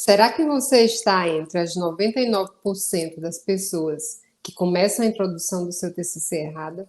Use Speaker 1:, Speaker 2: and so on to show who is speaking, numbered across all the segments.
Speaker 1: Será que você está entre as 99% das pessoas que começam a introdução do seu TCC errada?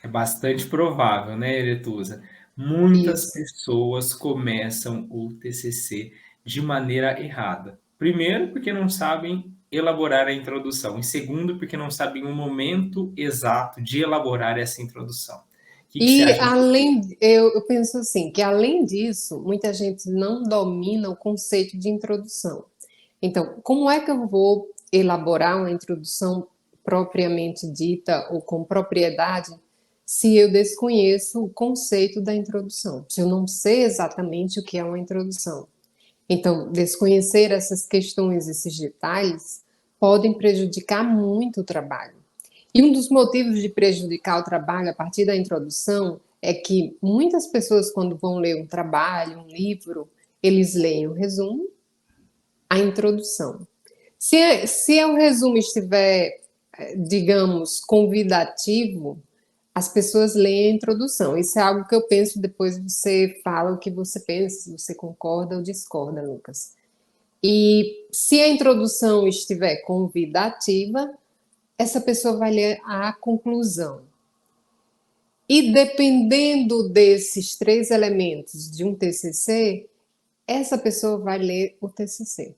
Speaker 2: É bastante provável, né, Eretusa? Muitas
Speaker 1: Isso.
Speaker 2: pessoas começam o TCC de maneira errada. Primeiro, porque não sabem elaborar a introdução, e segundo, porque não sabem o momento exato de elaborar essa introdução. O que você
Speaker 1: E
Speaker 2: acha sobre isso?
Speaker 1: além, eu penso assim, que além disso, muita gente não domina o conceito de introdução. Então, como é que eu vou elaborar uma introdução propriamente dita ou com propriedade se eu desconheço o conceito da introdução? Se eu não sei exatamente o que é uma introdução. Então, desconhecer essas questões, esses detalhes, podem prejudicar muito o trabalho. E um dos motivos de prejudicar o trabalho a partir da introdução é que muitas pessoas, quando vão ler um trabalho, um livro, eles leem o resumo, a introdução. Se o resumo estiver, digamos, convidativo, as pessoas leem a introdução. Isso é algo que eu penso, depois você fala o que você pensa, se você concorda ou discorda, Lucas. E se a introdução estiver convidativa, essa pessoa vai ler a conclusão. E dependendo desses três elementos de um TCC, essa pessoa vai ler o TCC.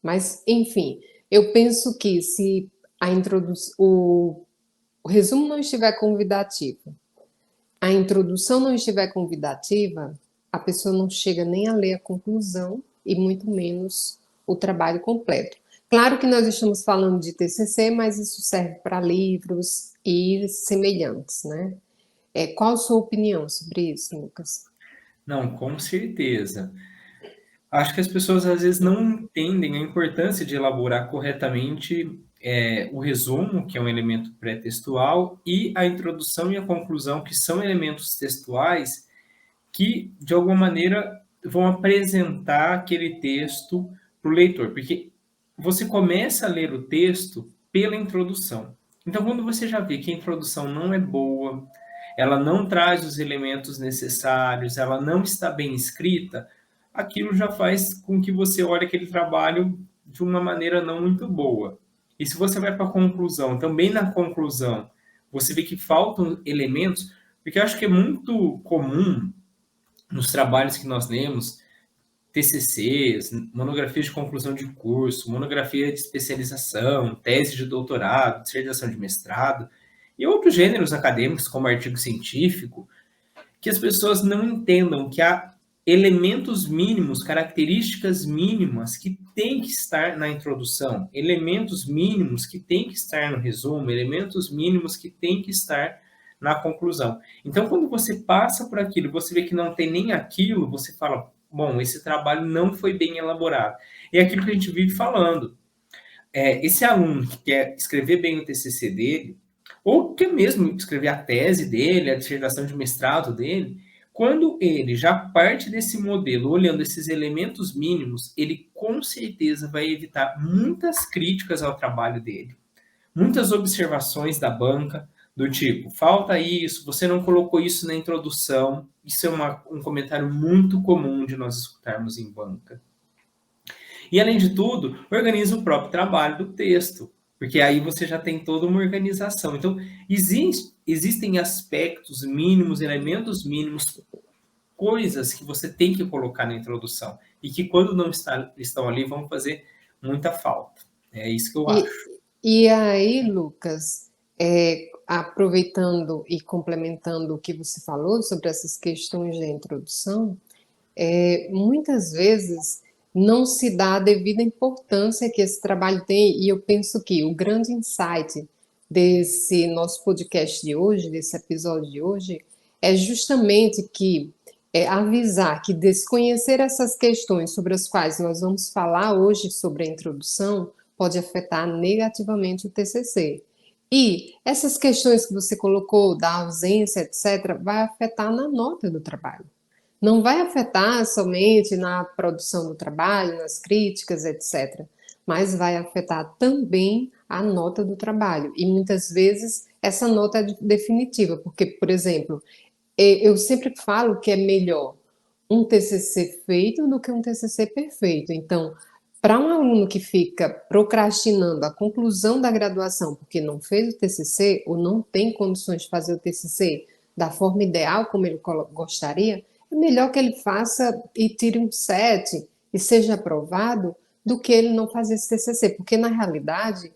Speaker 1: Mas, enfim, eu penso que se o resumo não estiver convidativo, a introdução não estiver convidativa, a pessoa não chega nem a ler a conclusão e muito menos o trabalho completo. Claro que nós estamos falando de TCC, mas isso serve para livros e semelhantes, né? Qual a sua opinião sobre isso, Lucas?
Speaker 2: Não, com certeza. Acho que as pessoas às vezes não entendem a importância de elaborar corretamente o resumo, que é um elemento pré-textual, e a introdução e a conclusão, que são elementos textuais que, de alguma maneira, vão apresentar aquele texto para o leitor, porque você começa a ler o texto pela introdução. Então, quando você já vê que a introdução não é boa, ela não traz os elementos necessários, ela não está bem escrita, aquilo já faz com que você olhe aquele trabalho de uma maneira não muito boa. E se você vai para a conclusão, também na conclusão, você vê que faltam elementos, porque eu acho que é muito comum nos trabalhos que nós lemos, TCCs, monografias de conclusão de curso, monografia de especialização, tese de doutorado, dissertação de mestrado, e outros gêneros acadêmicos, como artigo científico, que as pessoas não entendam que há elementos mínimos, características mínimas que têm que estar na introdução, elementos mínimos que têm que estar no resumo, elementos mínimos que têm que estar na conclusão. Então, quando você passa por aquilo, você vê que não tem nem aquilo, você fala, bom, esse trabalho não foi bem elaborado. É aquilo que a gente vive falando. Esse aluno que quer escrever bem o TCC dele, ou quer mesmo escrever a tese dele, a dissertação de mestrado dele, quando ele já parte desse modelo, olhando esses elementos mínimos, ele com certeza vai evitar muitas críticas ao trabalho dele, muitas observações da banca, do tipo, falta isso, você não colocou isso na introdução. Isso é um comentário muito comum de nós escutarmos em banca. E, além de tudo, organiza o próprio trabalho do texto, porque aí você já tem toda uma organização. Então, existem aspectos mínimos, elementos mínimos, coisas que você tem que colocar na introdução e que, quando não estão ali, vão fazer muita falta. É isso que eu
Speaker 1: E,
Speaker 2: acho.
Speaker 1: e aí, Lucas, aproveitando e complementando o que você falou sobre essas questões da introdução, muitas vezes não se dá a devida importância que esse trabalho tem, e eu penso que o grande insight desse nosso podcast de hoje, desse episódio de hoje, é justamente que avisar que desconhecer essas questões sobre as quais nós vamos falar hoje sobre a introdução pode afetar negativamente o TCC. E essas questões que você colocou, da ausência, etc., vai afetar na nota do trabalho. Não vai afetar somente na produção do trabalho, nas críticas, etc., mas vai afetar também a nota do trabalho. E muitas vezes essa nota é definitiva, porque, por exemplo, eu sempre falo que é melhor um TCC feito do que um TCC perfeito. Então, para um aluno que fica procrastinando a conclusão da graduação porque não fez o TCC ou não tem condições de fazer o TCC da forma ideal como ele gostaria, é melhor que ele faça e tire um 7 e seja aprovado do que ele não fazer esse TCC, porque na realidade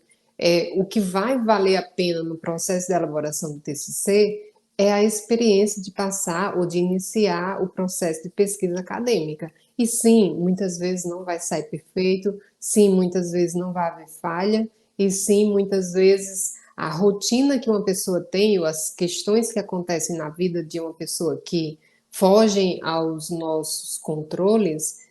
Speaker 1: o que vai valer a pena no processo de elaboração do TCC é a experiência de passar ou de iniciar o processo de pesquisa acadêmica. E sim, muitas vezes não vai sair perfeito, sim, muitas vezes não vai haver falha, e sim, muitas vezes a rotina que uma pessoa tem, ou as questões que acontecem na vida de uma pessoa que fogem aos nossos controles,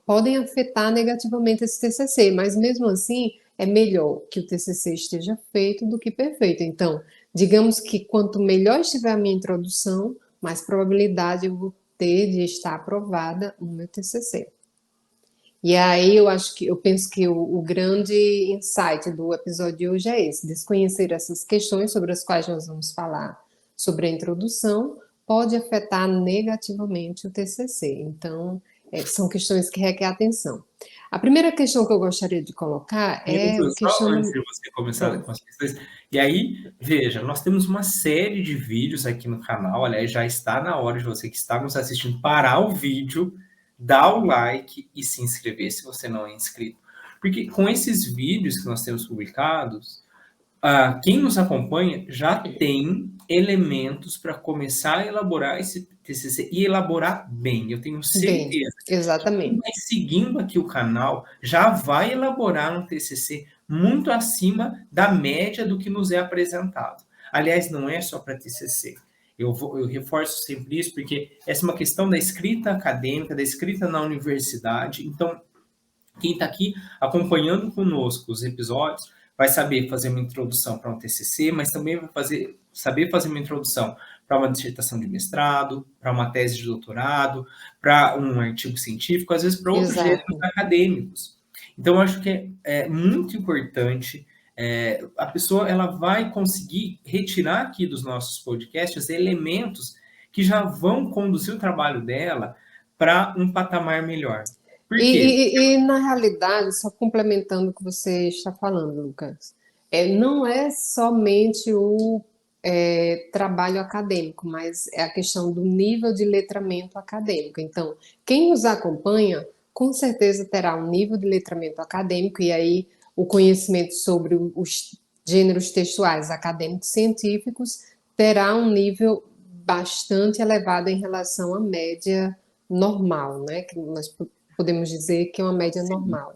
Speaker 1: podem afetar negativamente esse TCC, mas mesmo assim é melhor que o TCC esteja feito do que perfeito. Então, digamos que quanto melhor estiver a minha introdução, mais probabilidade eu vou ter de estar aprovada no meu TCC. E aí eu penso que o grande insight do episódio de hoje é esse: desconhecer essas questões sobre as quais nós vamos falar sobre a introdução pode afetar negativamente o TCC. Então, são questões que requerem atenção. A primeira questão que eu gostaria de colocar é o
Speaker 2: Só antes
Speaker 1: questionamento.
Speaker 2: de você começar
Speaker 1: Pronto.
Speaker 2: com as questões, e aí, veja, nós temos uma série de vídeos aqui no canal, aliás, já está na hora de você que está nos assistindo parar o vídeo, dar o like e se inscrever se você não é inscrito. Porque com esses vídeos que nós temos publicados, quem nos acompanha já tem elementos para começar a elaborar esse TCC e elaborar bem. Eu tenho
Speaker 1: Bem,
Speaker 2: certeza que quem
Speaker 1: exatamente.
Speaker 2: vai seguindo aqui o canal já vai elaborar um TCC muito acima da média do que nos é apresentado. Aliás, não é só para TCC. Eu reforço sempre isso porque essa é uma questão da escrita acadêmica, da escrita na universidade. Então, quem está aqui acompanhando conosco os episódios vai saber fazer uma introdução para um TCC, mas também vai saber fazer uma introdução para uma dissertação de mestrado, para uma tese de doutorado, para um artigo científico, às vezes para outros gêneros
Speaker 1: Exato.
Speaker 2: acadêmicos. Então, eu acho que é muito importante, a pessoa ela vai conseguir retirar aqui dos nossos podcasts elementos que já vão conduzir o trabalho dela para um patamar melhor. Por quê?
Speaker 1: Na realidade, só complementando o que você está falando, Lucas, não é somente o trabalho acadêmico, mas é a questão do nível de letramento acadêmico. Então, quem nos acompanha, com certeza terá um nível de letramento acadêmico, e aí o conhecimento sobre os gêneros textuais acadêmicos científicos terá um nível bastante elevado em relação à média normal, né? Que nós podemos dizer que é uma média
Speaker 2: Sim.
Speaker 1: normal.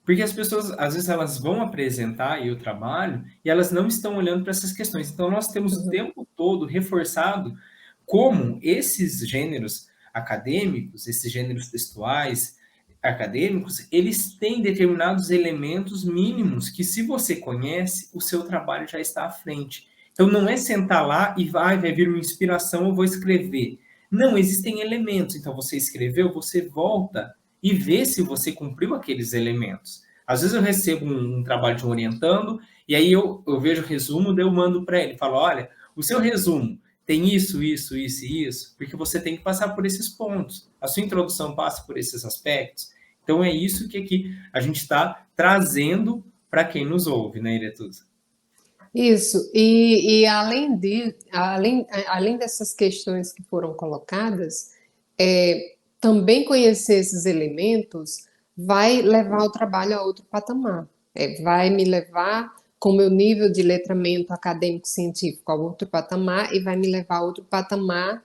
Speaker 2: Porque as pessoas, às vezes, elas vão apresentar aí o trabalho e elas não estão olhando para essas questões. Então, nós temos o
Speaker 1: Uhum.
Speaker 2: tempo todo reforçado como esses gêneros acadêmicos, esses gêneros textuais acadêmicos, eles têm determinados elementos mínimos que, se você conhece, o seu trabalho já está à frente. Então, não é sentar lá e vai vir uma inspiração, eu vou escrever. Não, existem elementos. Então, você escreveu, você volta e ver se você cumpriu aqueles elementos. Às vezes eu recebo um trabalho de um orientando, e aí eu vejo o resumo, daí eu mando para ele, falo, olha, o seu resumo tem isso, isso, isso e isso, porque você tem que passar por esses pontos. A sua introdução passa por esses aspectos. Então é isso que aqui a gente está trazendo para quem nos ouve, né, Iretuza?
Speaker 1: Isso, além dessas questões que foram colocadas, também conhecer esses elementos vai levar o trabalho a outro patamar. Vai me levar com o meu nível de letramento acadêmico-científico a outro patamar e vai me levar a outro patamar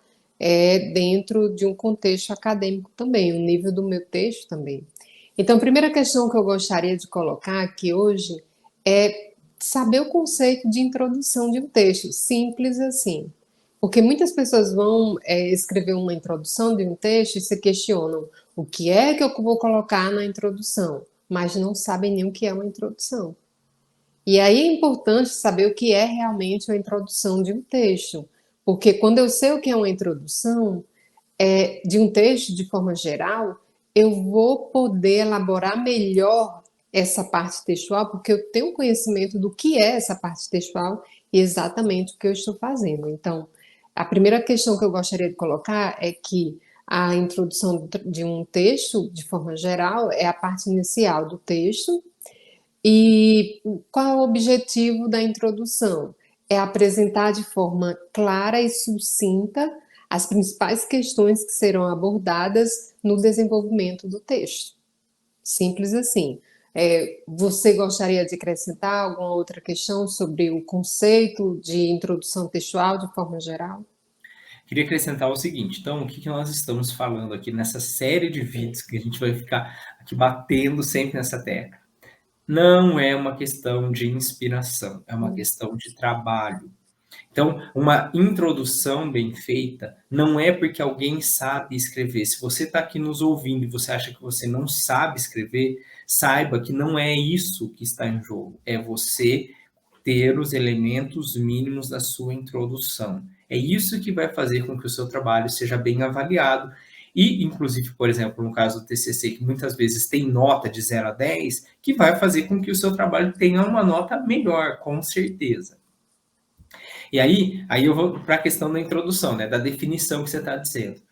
Speaker 1: dentro de um contexto acadêmico também, o nível do meu texto também. Então, a primeira questão que eu gostaria de colocar aqui hoje é saber o conceito de introdução de um texto, simples assim. Porque muitas pessoas vão escrever uma introdução de um texto e se questionam o que é que eu vou colocar na introdução, mas não sabem nem o que é uma introdução. E aí é importante saber o que é realmente uma introdução de um texto, porque quando eu sei o que é uma introdução de um texto de forma geral, eu vou poder elaborar melhor essa parte textual, porque eu tenho conhecimento do que é essa parte textual e exatamente o que eu estou fazendo. Então, a primeira questão que eu gostaria de colocar é que A introdução de um texto, de forma geral, é a parte inicial do texto. E qual é o objetivo da introdução? É apresentar de forma clara e sucinta as principais questões que serão abordadas no desenvolvimento do texto. Simples assim. Você gostaria de acrescentar alguma outra questão sobre o conceito de introdução textual de forma geral?
Speaker 2: Queria acrescentar o seguinte, então, o que nós estamos falando aqui nessa série de vídeos que a gente vai ficar aqui batendo sempre nessa tecla? Não é uma questão de inspiração, é uma questão de trabalho. Então, uma introdução bem feita não é porque alguém sabe escrever. Se você está aqui nos ouvindo e você acha que você não sabe escrever, saiba que não é isso que está em jogo. É você ter os elementos mínimos da sua introdução. É isso que vai fazer com que o seu trabalho seja bem avaliado. E, inclusive, por exemplo, no caso do TCC, que muitas vezes tem nota de 0 a 10, que vai fazer com que o seu trabalho tenha uma nota melhor, com certeza. E aí eu vou para a questão da introdução, né, da definição que você está dizendo.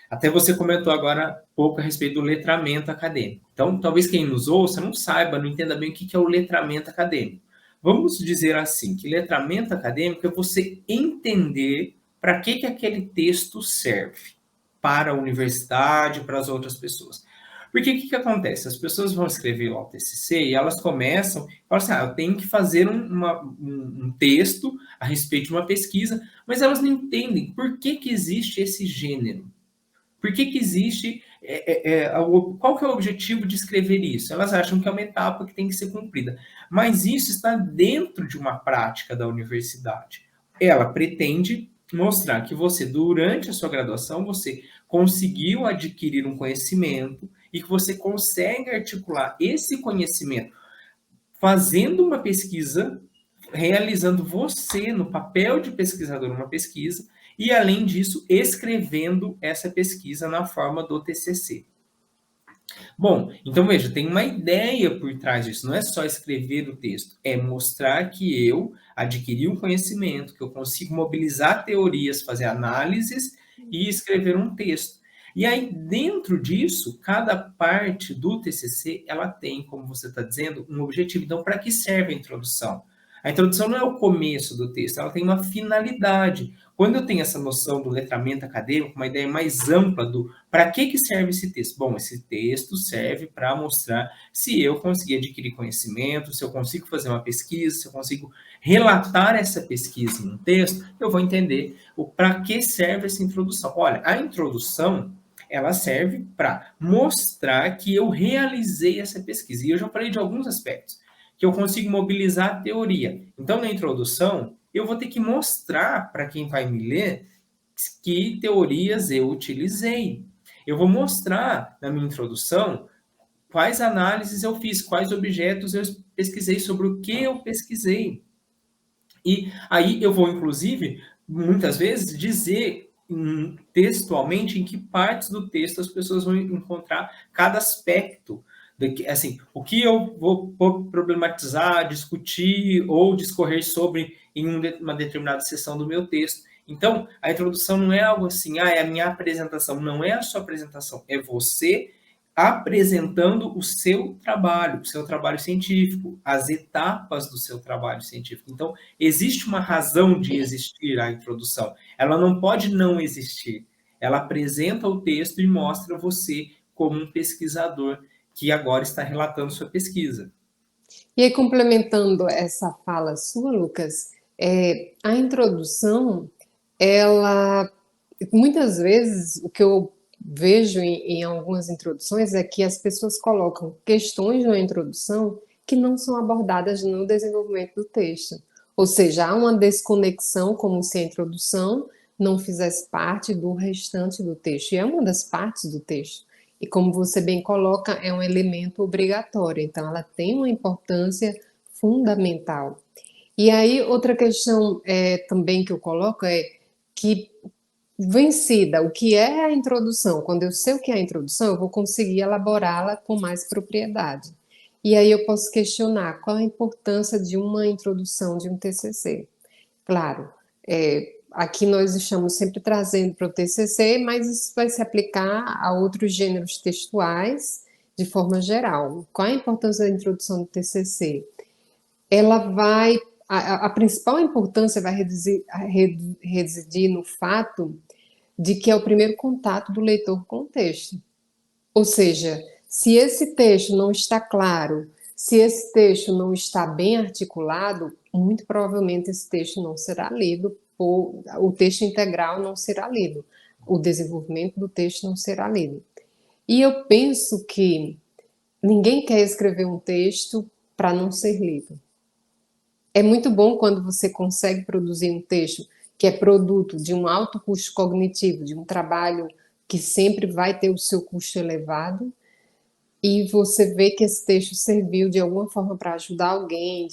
Speaker 2: Até você comentou agora um pouco a respeito do letramento acadêmico. Então, talvez quem nos ouça não saiba, não entenda bem o que é o letramento acadêmico. Vamos dizer assim, que letramento acadêmico é você entender para que aquele texto serve para a universidade, para as outras pessoas. Porque o que acontece? As pessoas vão escrever lá o TCC e elas começam e falam assim, eu tenho que fazer um texto a respeito de uma pesquisa, mas elas não entendem por que existe esse gênero. Por que existe, qual que é o objetivo de escrever isso? Elas acham que é uma etapa que tem que ser cumprida. Mas isso está dentro de uma prática da universidade. Ela pretende mostrar que você, durante a sua graduação, você conseguiu adquirir um conhecimento e que você consegue articular esse conhecimento fazendo uma pesquisa, realizando você no papel de pesquisador uma pesquisa, e, além disso, escrevendo essa pesquisa na forma do TCC. Bom, então veja, tem uma ideia por trás disso, não é só escrever o texto, é mostrar que eu adquiri um conhecimento, que eu consigo mobilizar teorias, fazer análises e escrever um texto. E aí, dentro disso, cada parte do TCC, ela tem, como você está dizendo, um objetivo. Então, para que serve a introdução? A introdução não é o começo do texto, ela tem uma finalidade. Quando eu tenho essa noção do letramento acadêmico, uma ideia mais ampla do para que serve esse texto? Bom, esse texto serve para mostrar se eu consegui adquirir conhecimento, se eu consigo fazer uma pesquisa, se eu consigo relatar essa pesquisa em um texto, eu vou entender o para que serve essa introdução. Olha, a introdução, ela serve para mostrar que eu realizei essa pesquisa. E eu já falei de alguns aspectos, que eu consigo mobilizar a teoria. Então, na introdução, eu vou ter que mostrar para quem vai me ler que teorias eu utilizei. Eu vou mostrar na minha introdução quais análises eu fiz, quais objetos eu pesquisei, sobre o que eu pesquisei. E aí eu vou, inclusive, muitas vezes, dizer textualmente em que partes do texto as pessoas vão encontrar cada aspecto. Assim, o que eu vou problematizar, discutir ou discorrer sobre em uma determinada seção do meu texto. Então, a introdução não é algo assim, é a minha apresentação. Não é a sua apresentação, é você apresentando o seu trabalho científico, as etapas do seu trabalho científico. Então, existe uma razão de existir a introdução. Ela não pode não existir. Ela apresenta o texto e mostra você como um pesquisador que agora está relatando sua pesquisa.
Speaker 1: E aí, complementando essa fala sua, Lucas, a introdução, ela, muitas vezes, o que eu vejo em algumas introduções é que as pessoas colocam questões na introdução que não são abordadas no desenvolvimento do texto. Ou seja, há uma desconexão, como se a introdução não fizesse parte do restante do texto, e é uma das partes do texto. E como você bem coloca, é um elemento obrigatório, então ela tem uma importância fundamental. E aí, outra questão também que eu coloco é que, vencida o que é a introdução, quando eu sei o que é a introdução, eu vou conseguir elaborá-la com mais propriedade. E aí eu posso questionar qual a importância de uma introdução de um TCC. Claro, aqui nós estamos sempre trazendo para o TCC, mas isso vai se aplicar a outros gêneros textuais de forma geral. Qual a importância da introdução do TCC? Ela vai, a principal importância vai residir no fato de que é o primeiro contato do leitor com o texto. Ou seja, se esse texto não está claro, se esse texto não está bem articulado, muito provavelmente esse texto não será lido, ou o texto integral não será lido, o desenvolvimento do texto não será lido. E eu penso que ninguém quer escrever um texto para não ser lido. É muito bom quando você consegue produzir um texto que é produto de um alto custo cognitivo, de um trabalho que sempre vai ter o seu custo elevado, e você vê que esse texto serviu de alguma forma para ajudar alguém,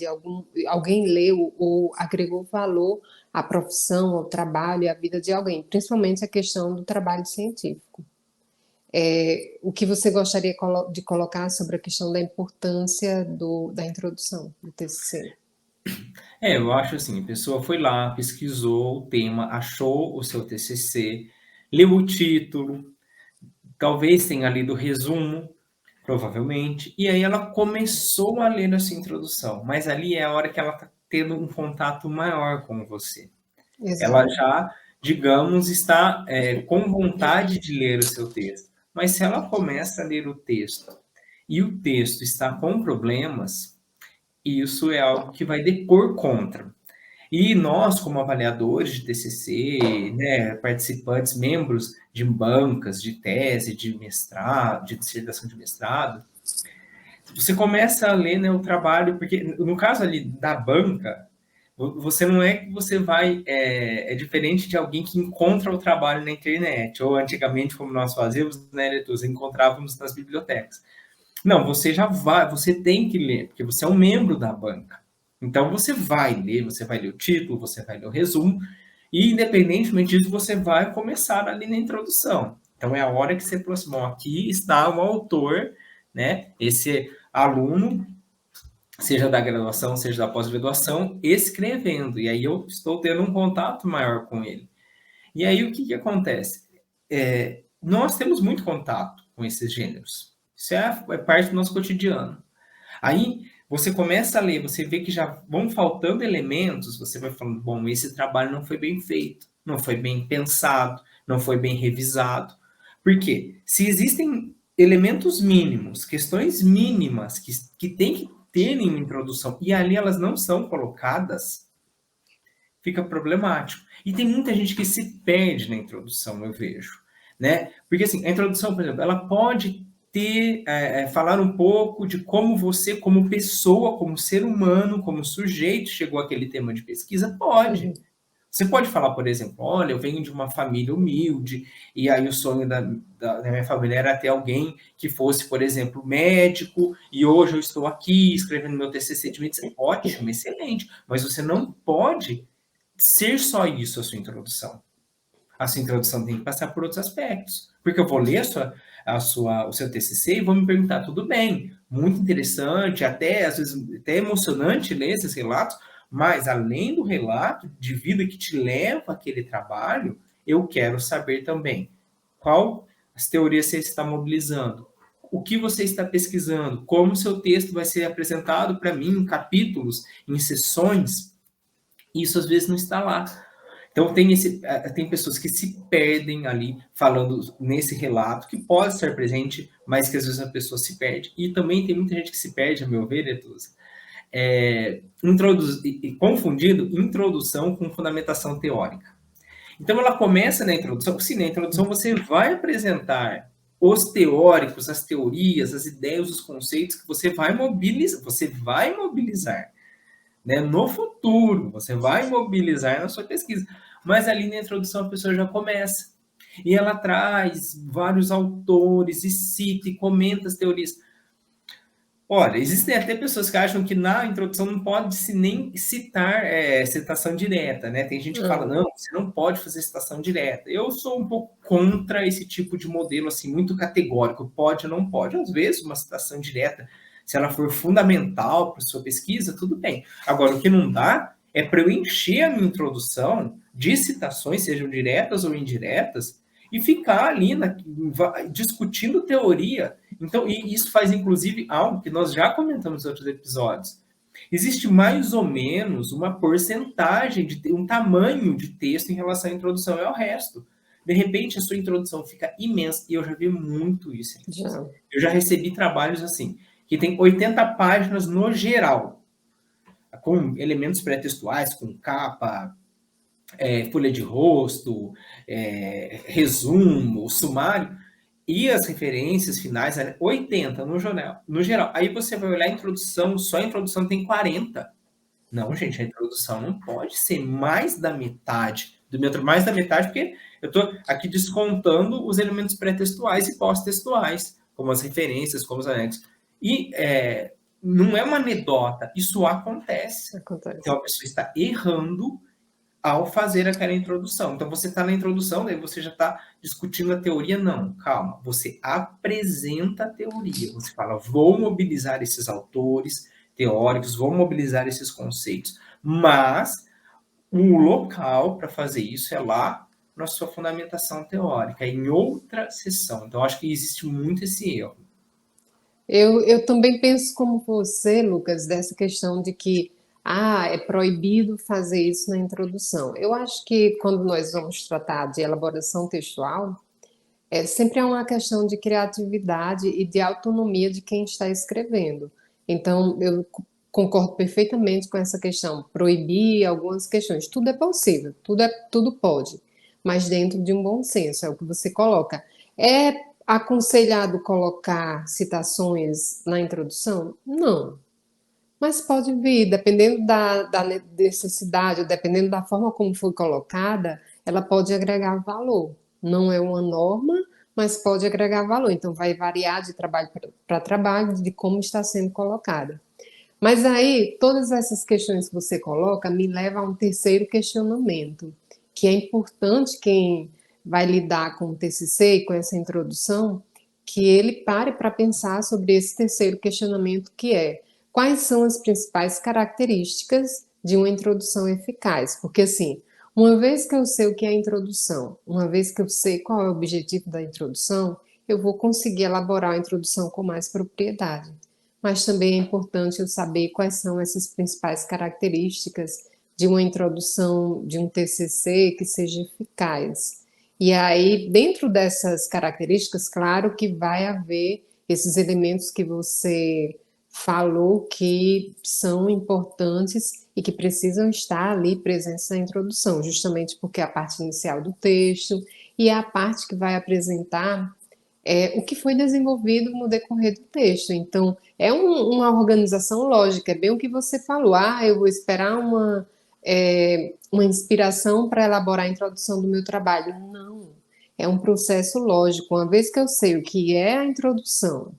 Speaker 1: alguém leu ou agregou valor à profissão, ao trabalho e à vida de alguém, principalmente a questão do trabalho científico. O que você gostaria de colocar sobre a questão da importância da introdução do TCC?
Speaker 2: Eu acho assim, a pessoa foi lá, pesquisou o tema, achou o seu TCC, leu o título, talvez tenha lido o resumo, provavelmente, e aí ela começou a ler essa introdução, mas ali é a hora que ela está tendo um contato maior com você. Ela
Speaker 1: Exato.
Speaker 2: já, digamos, está com vontade de ler o seu texto, mas se ela começa a ler o texto e o texto está com problemas, isso é algo que vai depor contra. E nós, como avaliadores de TCC, né, participantes, membros de bancas de tese, de mestrado, de dissertação de mestrado, você começa a ler, né, o trabalho, porque no caso ali da banca, você não é que você vai, é diferente de alguém que encontra o trabalho na internet, ou antigamente, como nós fazíamos, né, leitores, encontrávamos nas bibliotecas. Não, você já vai, você tem que ler, porque você é um membro da banca. Então você vai ler o título, você vai ler o resumo, e independentemente disso, você vai começar ali na introdução. Então é a hora que você aproximou. Aqui está o autor, né? Esse aluno, seja da graduação, seja da pós-graduação, escrevendo. E aí eu estou tendo um contato maior com ele. E aí o que acontece? Nós temos muito contato com esses gêneros. Isso é parte do nosso cotidiano. Aí você começa a ler, você vê que já vão faltando elementos, você vai falando, bom, esse trabalho não foi bem feito, não foi bem pensado, não foi bem revisado. Por quê? Se existem elementos mínimos, questões mínimas que tem que ter em uma introdução, e ali elas não são colocadas, fica problemático. E tem muita gente que se perde na introdução, eu vejo. Né? Porque assim, a introdução, por exemplo, ela pode falar um pouco de como você, como pessoa, como ser humano, como sujeito, chegou àquele tema de pesquisa, pode.
Speaker 1: Uhum.
Speaker 2: Você pode falar, por exemplo, olha, eu venho de uma família humilde, e aí o sonho da minha família era ter alguém que fosse, por exemplo, médico, e hoje eu estou aqui escrevendo meu TCC de medicina. Ótimo, excelente, mas você não pode ser só isso a sua introdução. A sua introdução tem que passar por outros aspectos. Porque eu vou ler o seu TCC e vou me perguntar, tudo bem, muito interessante, até às vezes até emocionante ler esses relatos, mas além do relato de vida que te leva àquele trabalho, eu quero saber também qual as teorias você está mobilizando, o que você está pesquisando, como o seu texto vai ser apresentado para mim em capítulos, em sessões. Isso às vezes não está lá. Então, tem pessoas que se perdem ali falando nesse relato, que pode estar presente, mas que às vezes a pessoa se perde. E também tem muita gente que se perde, a meu ver, Etusa, confundindo introdução com fundamentação teórica. Então, ela começa na introdução. Sim, na introdução você vai apresentar os teóricos, as teorias, as ideias, os conceitos que você vai mobilizar. Né? No futuro, você vai mobilizar na sua pesquisa. Mas ali na introdução a pessoa já começa. E ela traz vários autores e cita e comenta as teorias. Olha, existem até pessoas que acham que na introdução não pode se nem citar citação direta, né? Tem gente que fala, não, você não pode fazer citação direta. Eu sou um pouco contra esse tipo de modelo, assim, muito categórico, pode ou não pode. Às vezes, uma citação direta, se ela for fundamental para a sua pesquisa, tudo bem. Agora, o que não dá é para eu encher a minha introdução de citações, sejam diretas ou indiretas, e ficar ali discutindo teoria. Então, e isso faz, inclusive, algo que nós já comentamos em outros episódios. Existe mais ou menos uma porcentagem, um tamanho de texto em relação à introdução e ao resto. De repente, a sua introdução fica imensa, e eu já vi muito isso.
Speaker 1: Já.
Speaker 2: Eu já recebi trabalhos assim, que tem 80 páginas no geral, com elementos pré-textuais, com capa, folha de rosto, resumo, sumário, e as referências finais, 80 no geral. Aí você vai olhar a introdução, só a introdução tem 40. Não, gente, a introdução não pode ser mais da metade do meu trabalho, mais da metade, porque eu estou aqui descontando os elementos pré-textuais e pós-textuais, como as referências, como os anexos. E não é uma anedota, isso acontece. Então a pessoa está errando ao fazer aquela introdução. Então você está na introdução, daí você já está discutindo a teoria. Não, calma, você apresenta a teoria, você fala, vou mobilizar esses autores teóricos, vou mobilizar esses conceitos, mas o local para fazer isso é lá na sua fundamentação teórica, em outra sessão. Então acho que existe muito esse erro.
Speaker 1: Eu também penso como você, Lucas, dessa questão de que é proibido fazer isso na introdução. Eu acho que quando nós vamos tratar de elaboração textual, sempre é uma questão de criatividade e de autonomia de quem está escrevendo. Então, eu concordo perfeitamente com essa questão, proibir algumas questões. Tudo é possível, tudo pode, mas dentro de um bom senso, é o que você coloca. É aconselhado colocar citações na introdução? Não. Mas pode vir, dependendo da necessidade, dependendo da forma como foi colocada, ela pode agregar valor. Não é uma norma, mas pode agregar valor. Então, vai variar de trabalho para trabalho, de como está sendo colocada. Mas aí, todas essas questões que você coloca me levam a um terceiro questionamento, que é importante quem vai lidar com o TCC e com essa introdução, que ele pare para pensar sobre esse terceiro questionamento, que é: quais são as principais características de uma introdução eficaz? Porque, assim, uma vez que eu sei o que é a introdução, uma vez que eu sei qual é o objetivo da introdução, eu vou conseguir elaborar a introdução com mais propriedade. Mas também é importante eu saber quais são essas principais características de uma introdução de um TCC que seja eficaz. E aí, dentro dessas características, claro que vai haver esses elementos que você falou que são importantes e que precisam estar ali presentes na introdução, justamente porque é a parte inicial do texto e é a parte que vai apresentar o que foi desenvolvido no decorrer do texto. Então, é uma organização lógica, é bem o que você falou. Eu vou esperar uma inspiração para elaborar a introdução do meu trabalho. Não, é um processo lógico. Uma vez que eu sei o que é a introdução,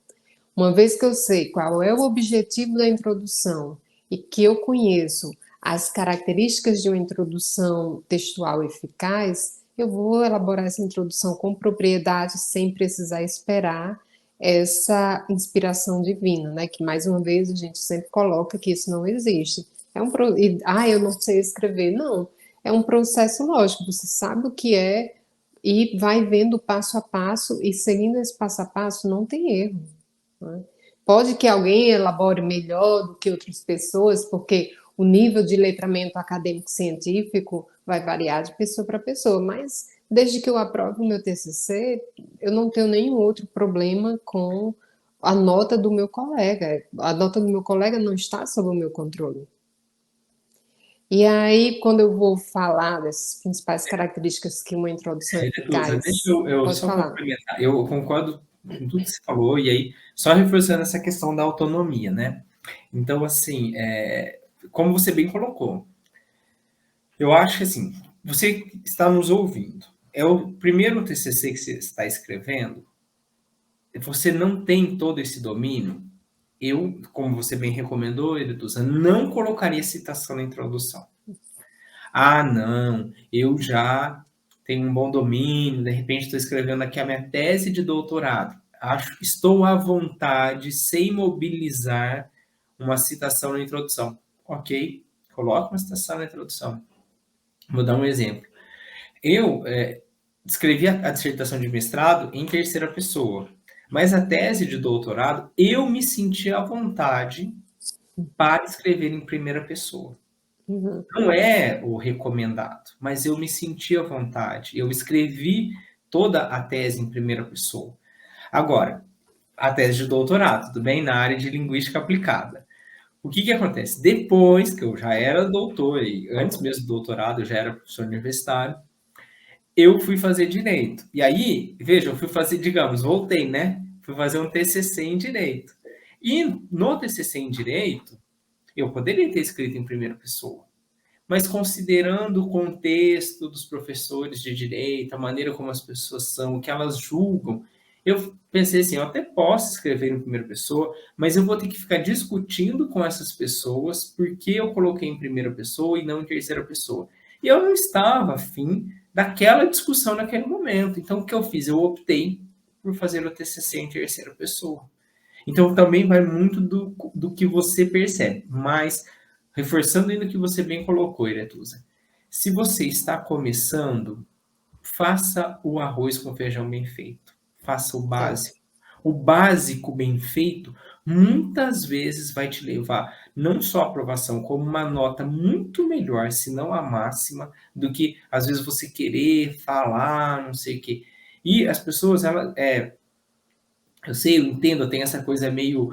Speaker 1: uma vez que eu sei qual é o objetivo da introdução e que eu conheço as características de uma introdução textual eficaz, eu vou elaborar essa introdução com propriedade, sem precisar esperar essa inspiração divina, né? Que mais uma vez a gente sempre coloca que isso não existe. Eu não sei escrever. Não, é um processo lógico. Você sabe o que é e vai vendo passo a passo, e seguindo esse passo a passo não tem erro, né? Pode que alguém elabore melhor do que outras pessoas, porque o nível de letramento acadêmico científico vai variar de pessoa para pessoa, mas desde que eu aprove o meu TCC, eu não tenho nenhum outro problema com a nota do meu colega. A nota do meu colega não está sob o meu controle. E aí, quando eu vou falar dessas principais características que uma introdução eficaz...
Speaker 2: Deixa eu
Speaker 1: Pode
Speaker 2: só
Speaker 1: falar.
Speaker 2: complementar. Eu concordo com tudo que você falou, e aí, só reforçando essa questão da autonomia, né? Então, assim, como você bem colocou, eu acho que, assim, você que está nos ouvindo, é o primeiro TCC que você está escrevendo, você não tem todo esse domínio, eu, como você bem recomendou, Editusa, não colocaria citação na introdução. Não, eu já tenho um bom domínio, de repente estou escrevendo aqui a minha tese de doutorado. Estou à vontade, sem mobilizar uma citação na introdução. Ok, coloca uma citação na introdução. Vou dar um exemplo. Eu escrevi a dissertação de mestrado em terceira pessoa, mas a tese de doutorado eu me senti à vontade para escrever em primeira pessoa.
Speaker 1: Uhum.
Speaker 2: Não é o recomendado, mas eu me senti à vontade. Eu escrevi toda a tese em primeira pessoa. Agora, a tese de doutorado, tudo bem? Na área de linguística aplicada. O que que acontece? Depois que eu já era doutor, e antes mesmo do doutorado, eu já era professor universitário, eu fui fazer direito. E aí, veja, eu fui fazer, digamos, voltei, né? Fui fazer um TCC em direito. E no TCC em direito, eu poderia ter escrito em primeira pessoa, mas considerando o contexto dos professores de direito, a maneira como as pessoas são, o que elas julgam, eu pensei assim, eu até posso escrever em primeira pessoa, mas eu vou ter que ficar discutindo com essas pessoas porque eu coloquei em primeira pessoa e não em terceira pessoa. E eu não estava afim daquela discussão naquele momento. Então, o que eu fiz? Eu optei por fazer o TCC em terceira pessoa. Então, também vai muito do que você percebe. Mas, reforçando ainda o que você bem colocou, Iretusa, se você está começando, faça o arroz com feijão bem feito. Faça o
Speaker 1: Certo.
Speaker 2: básico. O básico bem feito muitas vezes vai te levar não só à aprovação, como uma nota muito melhor, se não a máxima, do que às vezes você querer falar, não sei o quê. E as pessoas, eu sei, eu entendo, tem essa coisa meio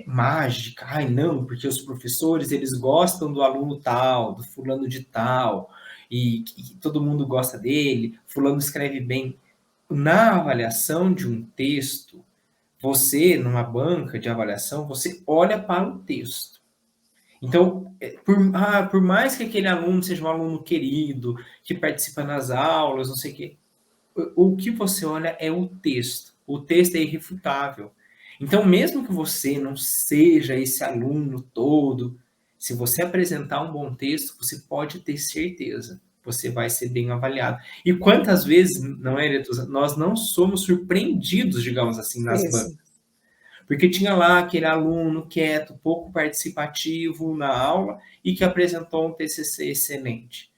Speaker 2: mágica. Ai, não, porque os professores, eles gostam do aluno tal, do fulano de tal, e todo mundo gosta dele, fulano escreve bem. Na avaliação de um texto, você, numa banca de avaliação, você olha para o texto. Então, por mais que aquele aluno seja um aluno querido, que participa nas aulas, não sei o quê, o que você olha é o texto. O texto é irrefutável. Então, mesmo que você não seja esse aluno todo, se você apresentar um bom texto, você pode ter certeza, você vai ser bem avaliado. E quantas vezes, não é, Letusa, nós não somos surpreendidos, digamos assim, nas bancas?
Speaker 1: Isso.
Speaker 2: Porque tinha lá aquele aluno quieto, pouco participativo na aula e que apresentou um TCC excelente.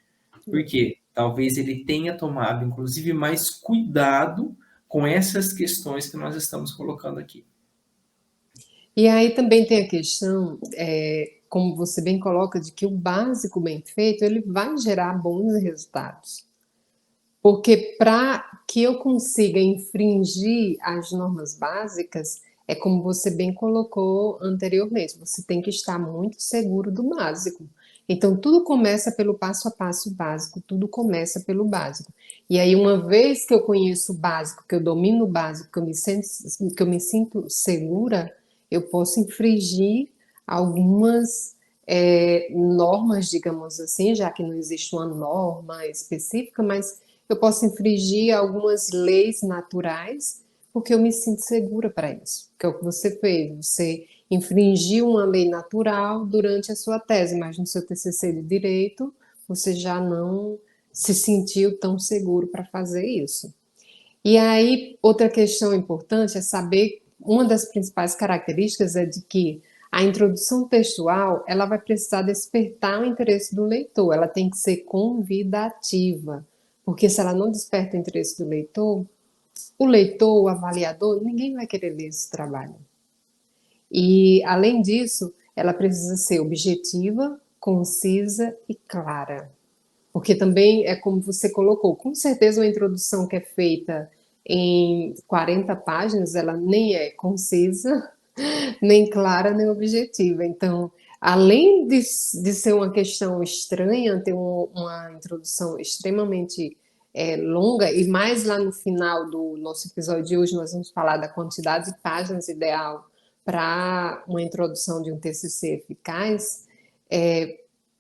Speaker 2: Por quê? Talvez ele tenha tomado, inclusive, mais cuidado com essas questões que nós estamos colocando aqui.
Speaker 1: E aí também tem a questão, como você bem coloca, de que o básico bem feito, ele vai gerar bons resultados. Porque para que eu consiga infringir as normas básicas, é como você bem colocou anteriormente, você tem que estar muito seguro do básico. Então, tudo começa pelo passo a passo básico, tudo começa pelo básico. E aí, uma vez que eu conheço o básico, que eu domino o básico, que eu me sinto segura, eu posso infringir algumas normas, digamos assim, já que não existe uma norma específica, mas eu posso infringir algumas leis naturais porque eu me sinto segura para isso. Que é o que você fez, você infringiu uma lei natural durante a sua tese, mas no seu TCC de direito você já não se sentiu tão seguro para fazer isso. E aí, outra questão importante é saber, uma das principais características é de que a introdução textual, ela vai precisar despertar o interesse do leitor, ela tem que ser convidativa, porque se ela não desperta o interesse do leitor, o leitor, o avaliador, ninguém vai querer ler esse trabalho. E, além disso, ela precisa ser objetiva, concisa e clara. Porque também é como você colocou, com certeza uma introdução que é feita em 40 páginas, ela nem é concisa, nem clara, nem objetiva. Então, além de ser uma questão estranha, ter uma introdução extremamente longa, e mais lá no final do nosso episódio de hoje, nós vamos falar da quantidade de páginas ideal para uma introdução de um TCC eficaz,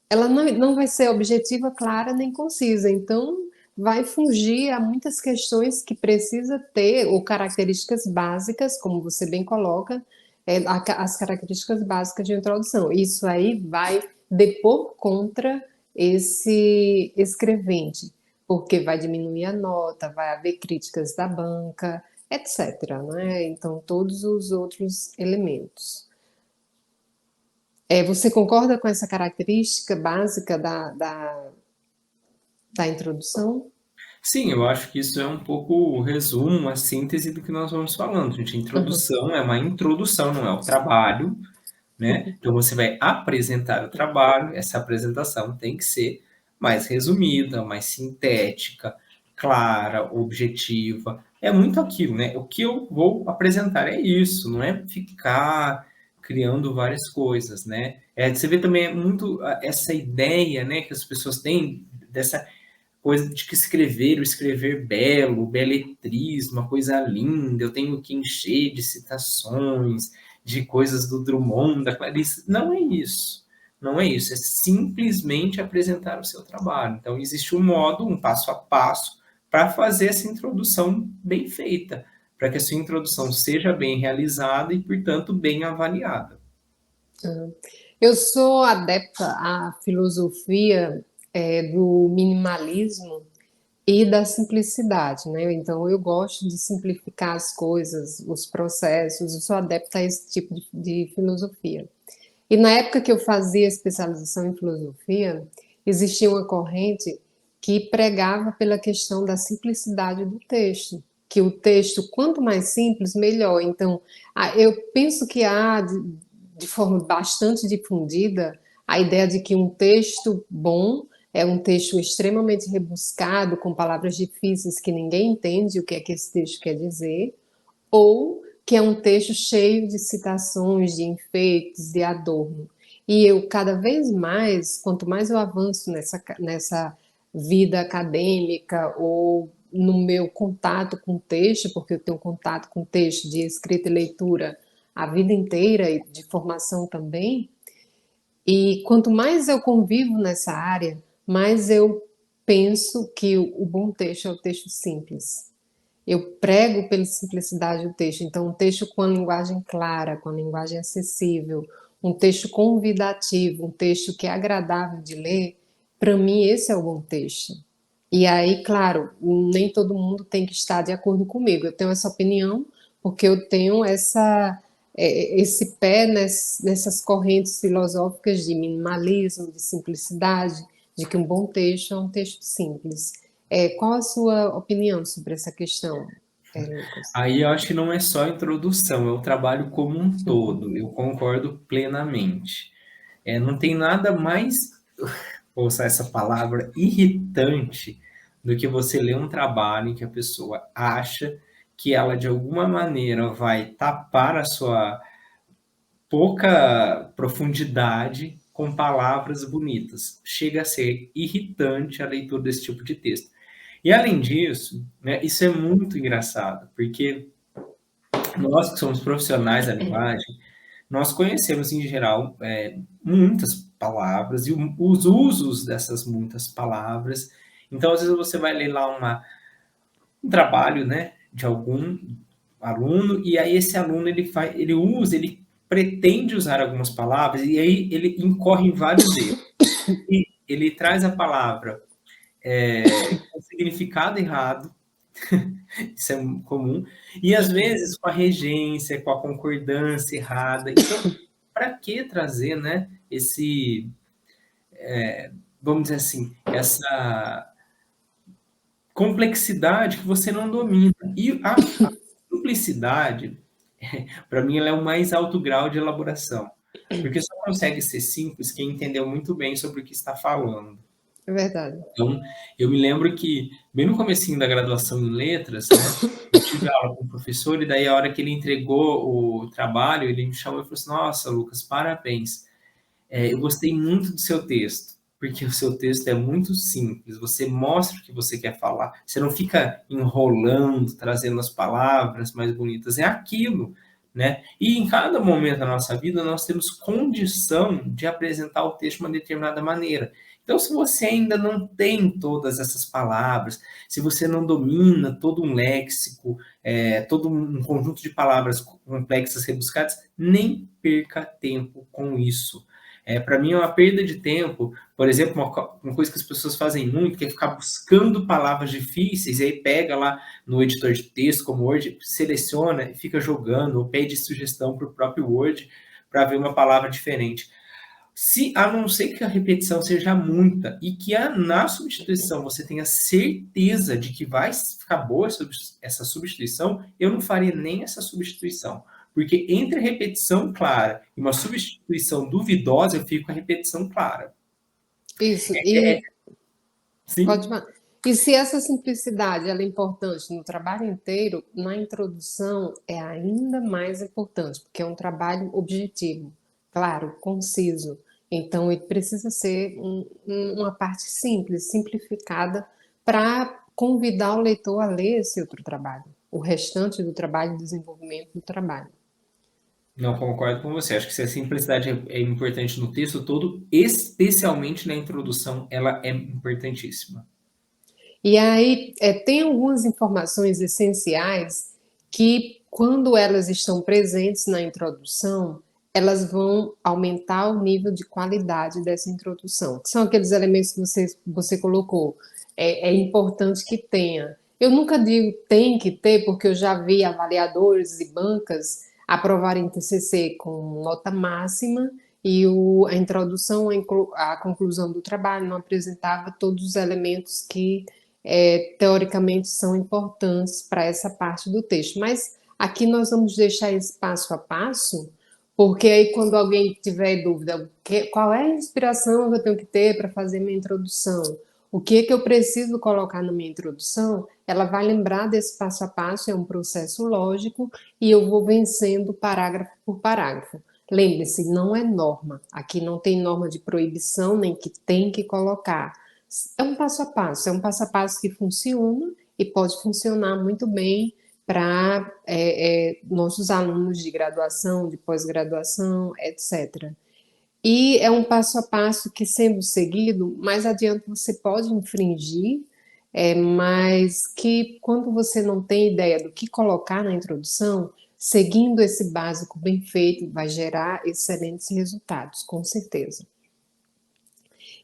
Speaker 1: ela não vai ser objetiva, clara, nem concisa. Então, vai fugir a muitas questões que precisa ter, ou características básicas, como você bem coloca, as características básicas de introdução. Isso aí vai depor contra esse escrevente, porque vai diminuir a nota, vai haver críticas da banca, etc. Né? Então, todos os outros elementos. Você concorda com essa característica básica da introdução?
Speaker 2: Sim, eu acho que isso é um pouco o resumo, a síntese do que nós vamos falando, gente. A
Speaker 1: Aham.
Speaker 2: introdução é uma introdução, não é o trabalho, né? Então você vai apresentar o trabalho, essa apresentação tem que ser mais resumida, mais sintética, clara, objetiva. É muito aquilo, né? O que eu vou apresentar é isso, não é ficar criando várias coisas, né? Você vê também muito essa ideia, né, que as pessoas têm dessa coisa de que escrever, o escrever belo, beletrismo, uma coisa linda, eu tenho que encher de citações, de coisas do Drummond, da Clarice. Não é isso. Não é isso. É simplesmente apresentar o seu trabalho. Então, existe um modo, um passo a passo, para fazer essa introdução bem feita, para que a sua introdução seja bem realizada e, portanto, bem avaliada.
Speaker 1: Eu sou adepta à filosofia do minimalismo e da simplicidade, né? Então, eu gosto de simplificar as coisas, os processos, eu sou adepta a esse tipo de filosofia. E na época que eu fazia especialização em filosofia, existia uma corrente que pregava pela questão da simplicidade do texto, que o texto, quanto mais simples, melhor. Então, eu penso que há, de forma bastante difundida, a ideia de que um texto bom é um texto extremamente rebuscado, com palavras difíceis que ninguém entende o que é que esse texto quer dizer, ou que é um texto cheio de citações, de enfeites, de adorno. E eu, cada vez mais, quanto mais eu avanço nessa vida acadêmica ou no meu contato com o texto, porque eu tenho contato com texto de escrita e leitura a vida inteira e de formação também, e quanto mais eu convivo nessa área, mais eu penso que o bom texto é o texto simples. Eu prego pela simplicidade do texto. Então, um texto com a linguagem clara, com a linguagem acessível, um texto convidativo, um texto que é agradável de ler, para mim esse é o bom texto. E aí, claro, nem todo mundo tem que estar de acordo comigo. Eu tenho essa opinião porque eu tenho esse pé nessas correntes filosóficas de minimalismo, de simplicidade, de que um bom texto é um texto simples. Qual a sua opinião sobre essa questão, Lucas?
Speaker 2: Aí eu acho que não é só a introdução, é o trabalho como um todo. Eu concordo plenamente. Não tem nada mais, vou usar essa palavra, irritante do que você ler um trabalho em que a pessoa acha que ela de alguma maneira vai tapar a sua pouca profundidade com palavras bonitas. Chega a ser irritante a leitura desse tipo de texto. E além disso, né, isso é muito engraçado, porque nós que somos profissionais da linguagem, nós conhecemos em geral muitas palavras e os usos dessas muitas palavras. Então, às vezes você vai ler lá um trabalho, né, de algum aluno e aí esse aluno ele pretende usar algumas palavras e aí ele incorre em vários erros. E ele traz a palavra com significado errado, isso é comum, e às vezes com a regência, com a concordância errada. Então, para que trazer, né, vamos dizer assim, essa complexidade que você não domina? E a simplicidade, para mim, ela é o mais alto grau de elaboração, porque só consegue ser simples quem entendeu muito bem sobre o que está falando.
Speaker 1: É verdade.
Speaker 2: Então, eu me lembro que, bem no comecinho da graduação em letras, né, eu tive aula com o professor e daí a hora que ele entregou o trabalho, ele me chamou e falou assim: "Nossa, Lucas, parabéns. Eu gostei muito do seu texto, porque o seu texto é muito simples, você mostra o que você quer falar, você não fica enrolando, trazendo as palavras mais bonitas, é aquilo, né? E em cada momento da nossa vida nós temos condição de apresentar o texto de uma determinada maneira. Então, se você ainda não tem todas essas palavras, se você não domina todo um léxico, todo um conjunto de palavras complexas, rebuscadas, nem perca tempo com isso. Para mim é uma perda de tempo, por exemplo, uma coisa que as pessoas fazem muito, que é ficar buscando palavras difíceis, e aí pega lá no editor de texto, como Word, seleciona e fica jogando, ou pede sugestão para o próprio Word para ver uma palavra diferente. Se, a não ser que a repetição seja muita e que na substituição você tenha certeza de que vai ficar boa essa substituição, eu não faria nem essa substituição. Porque entre a repetição clara e uma substituição duvidosa, eu fico com a repetição clara.
Speaker 1: Isso, e
Speaker 2: Sim?
Speaker 1: pode falar. E se essa simplicidade ela é importante no trabalho inteiro, na introdução é ainda mais importante, porque é um trabalho objetivo, claro, conciso. Então, ele precisa ser uma parte simples, simplificada, para convidar o leitor a ler esse outro trabalho, o restante do trabalho, desenvolvimento do trabalho.
Speaker 2: Não concordo com você. Acho que se a simplicidade é importante no texto todo, especialmente na introdução, ela é importantíssima.
Speaker 1: E aí, tem algumas informações essenciais que, quando elas estão presentes na introdução, elas vão aumentar o nível de qualidade dessa introdução. Que são aqueles elementos que você colocou. É importante que tenha. Eu nunca digo tem que ter, porque eu já vi avaliadores e bancas aprovarem TCC com nota máxima e a introdução, a conclusão do trabalho não apresentava todos os elementos que teoricamente são importantes para essa parte do texto. Mas aqui nós vamos deixar esse passo a passo, porque aí quando alguém tiver dúvida, qual é a inspiração que eu tenho que ter para fazer minha introdução? O que é que eu preciso colocar na minha introdução? Ela vai lembrar desse passo a passo, é um processo lógico, e eu vou vencendo parágrafo por parágrafo. Lembre-se, não é norma. Aqui não tem norma de proibição, nem que tem que colocar. É um passo a passo que funciona e pode funcionar muito bem para nossos alunos de graduação, de pós-graduação, etc. E é um passo a passo que, sendo seguido, mais adiante você pode infringir, mas que quando você não tem ideia do que colocar na introdução, seguindo esse básico bem feito, vai gerar excelentes resultados, com certeza.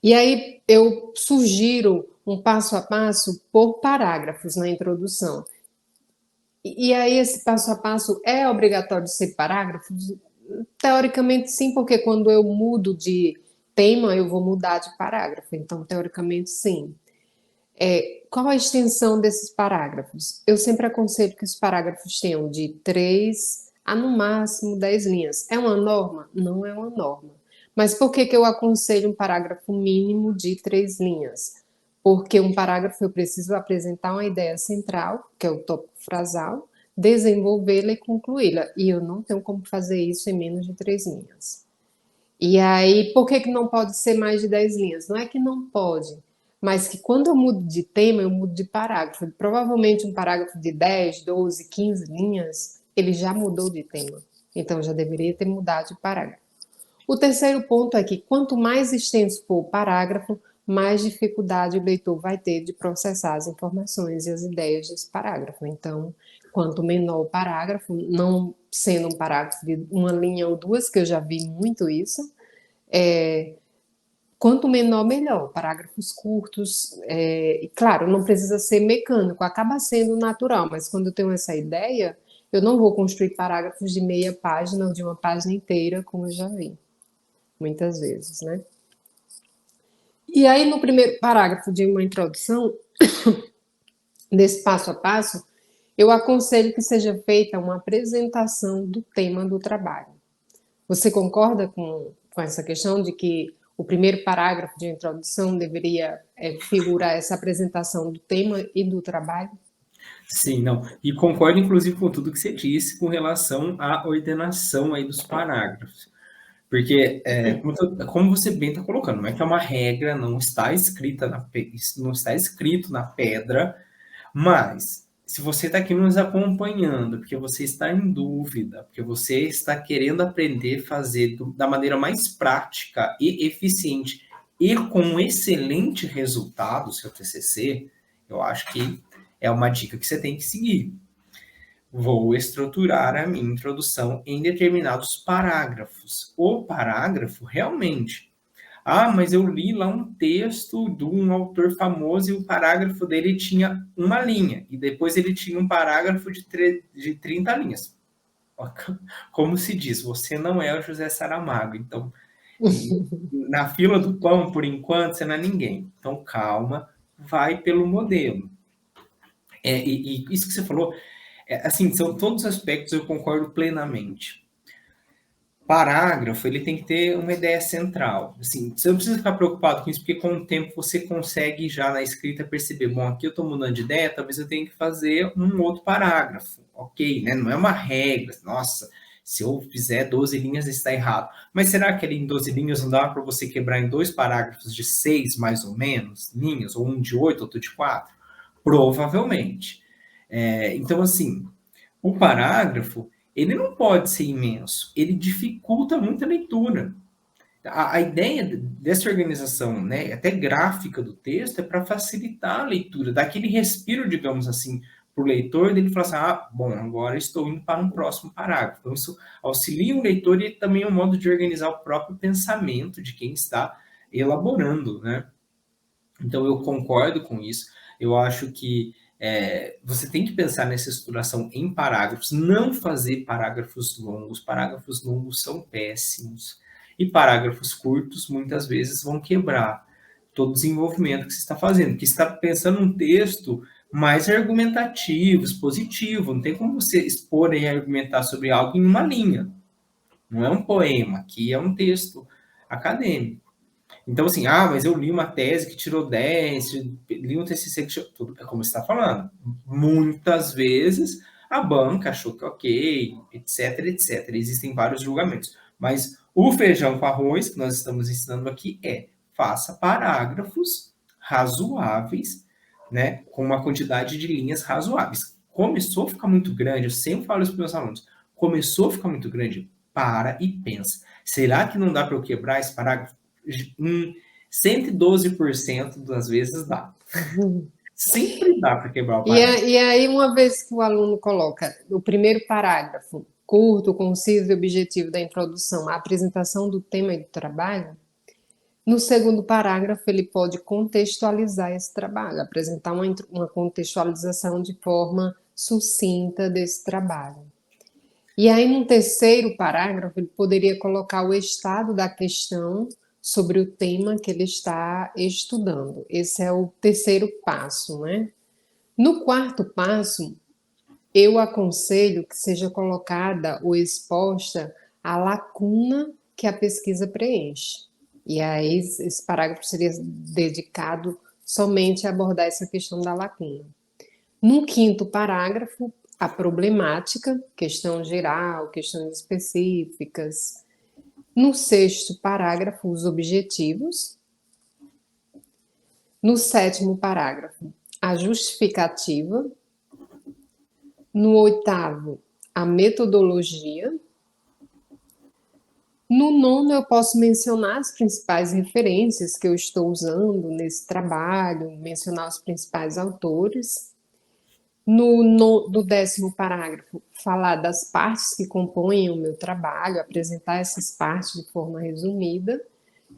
Speaker 1: E aí eu sugiro um passo a passo por parágrafos na introdução. E aí esse passo a passo é obrigatório ser parágrafos? Teoricamente sim, porque quando eu mudo de tema, eu vou mudar de parágrafo. Então, teoricamente sim. Qual a extensão desses parágrafos? Eu sempre aconselho que os parágrafos tenham de 3 a no máximo 10 linhas. É uma norma? Não é uma norma. Mas por que eu aconselho um parágrafo mínimo de 3 linhas? Porque um parágrafo eu preciso apresentar uma ideia central, que é o tópico frasal, desenvolvê-la e concluí-la. E eu não tenho como fazer isso em menos de 3 linhas. E aí, por que não pode ser mais de 10 linhas? Não é que não pode, mas que quando eu mudo de tema, eu mudo de parágrafo. Provavelmente um parágrafo de 10, 12, 15 linhas, ele já mudou de tema. Então já deveria ter mudado de parágrafo. O terceiro ponto é que quanto mais extenso for o parágrafo, mais dificuldade o leitor vai ter de processar as informações e as ideias desse parágrafo. Então, quanto menor o parágrafo, não sendo um parágrafo de uma linha ou duas, que eu já vi muito isso, quanto menor, melhor. Parágrafos curtos, e claro, não precisa ser mecânico, acaba sendo natural, mas quando eu tenho essa ideia, eu não vou construir parágrafos de meia página ou de uma página inteira, como eu já vi, muitas vezes, né? E aí, no primeiro parágrafo de uma introdução, desse passo a passo, eu aconselho que seja feita uma apresentação do tema do trabalho. Você concorda com essa questão de que o primeiro parágrafo de introdução deveria figurar essa apresentação do tema e do trabalho?
Speaker 2: Sim, não. E concordo, inclusive, com tudo que você disse com relação à ordenação aí dos parágrafos. Porque, como você bem está colocando, não é que é uma regra, não está escrita não está escrito na pedra, mas se você está aqui nos acompanhando, porque você está em dúvida, porque você está querendo aprender a fazer da maneira mais prática e eficiente e com excelente resultado o seu TCC, eu acho que é uma dica que você tem que seguir. Vou estruturar a minha introdução em determinados parágrafos. O parágrafo, realmente. Ah, mas eu li lá um texto de um autor famoso e o parágrafo dele tinha uma linha. E depois ele tinha um parágrafo de 30 linhas. Como se diz, você não é o José Saramago. Então, Na fila do pão, por enquanto, você não é ninguém. Então, calma, vai pelo modelo. E isso que você falou, assim, são todos os aspectos, eu concordo plenamente. Parágrafo, ele tem que ter uma ideia central. Assim, você não precisa ficar preocupado com isso, porque com o tempo você consegue já na escrita perceber, bom, aqui eu estou mudando de ideia, talvez eu tenha que fazer um outro parágrafo. Ok, né? Não é uma regra. Nossa, se eu fizer 12 linhas, está errado. Mas será que ali em 12 linhas não dá para você quebrar em 2 parágrafos de 6, mais ou menos, linhas? Ou um de 8, outro de 4? Provavelmente. Então, assim, o parágrafo, ele não pode ser imenso, ele dificulta muito a leitura. A ideia dessa organização, né, até gráfica do texto, é para facilitar a leitura, dar aquele respiro, digamos assim, para o leitor, dele falar assim, ah, bom, agora estou indo para um próximo parágrafo. Então, isso auxilia o leitor e também é um modo de organizar o próprio pensamento de quem está elaborando, né? Então, eu concordo com isso. Eu acho que você tem que pensar nessa estruturação em parágrafos, não fazer parágrafos longos. Parágrafos longos são péssimos. E parágrafos curtos, muitas vezes, vão quebrar todo o desenvolvimento que você está fazendo. Porque você está pensando num texto mais argumentativo, expositivo. Não tem como você expor e argumentar sobre algo em uma linha. Não é um poema, aqui é um texto acadêmico. Então, assim, mas eu li uma tese que tirou 10, li um TCC que tirou... Tudo, é como você está falando. Muitas vezes a banca achou que ok, etc, etc. Existem vários julgamentos. Mas o feijão com arroz que nós estamos ensinando aqui faça parágrafos razoáveis, né, com uma quantidade de linhas razoáveis. Começou a ficar muito grande, eu sempre falo isso para os meus alunos, começou a ficar muito grande, para e pensa. Será que não dá para eu quebrar esse parágrafo? 112% das vezes dá. Sempre dá para quebrar o parágrafo.
Speaker 1: E aí, uma vez que o aluno coloca o primeiro parágrafo, curto, conciso e objetivo da introdução, a apresentação do tema e do trabalho, no segundo parágrafo ele pode contextualizar esse trabalho, apresentar uma contextualização de forma sucinta desse trabalho. E aí, no terceiro parágrafo, ele poderia colocar o estado da questão sobre o tema que ele está estudando. Esse é o terceiro passo, né? No quarto passo, eu aconselho que seja colocada ou exposta a lacuna que a pesquisa preenche. E aí, esse parágrafo seria dedicado somente a abordar essa questão da lacuna. No quinto parágrafo, a problemática, questão geral, questões específicas. No sexto parágrafo, os objetivos. No sétimo parágrafo, a justificativa. No oitavo, a metodologia. No nono, eu posso mencionar as principais referências que eu estou usando nesse trabalho, mencionar os principais autores. No 10º parágrafo, falar das partes que compõem o meu trabalho, apresentar essas partes de forma resumida.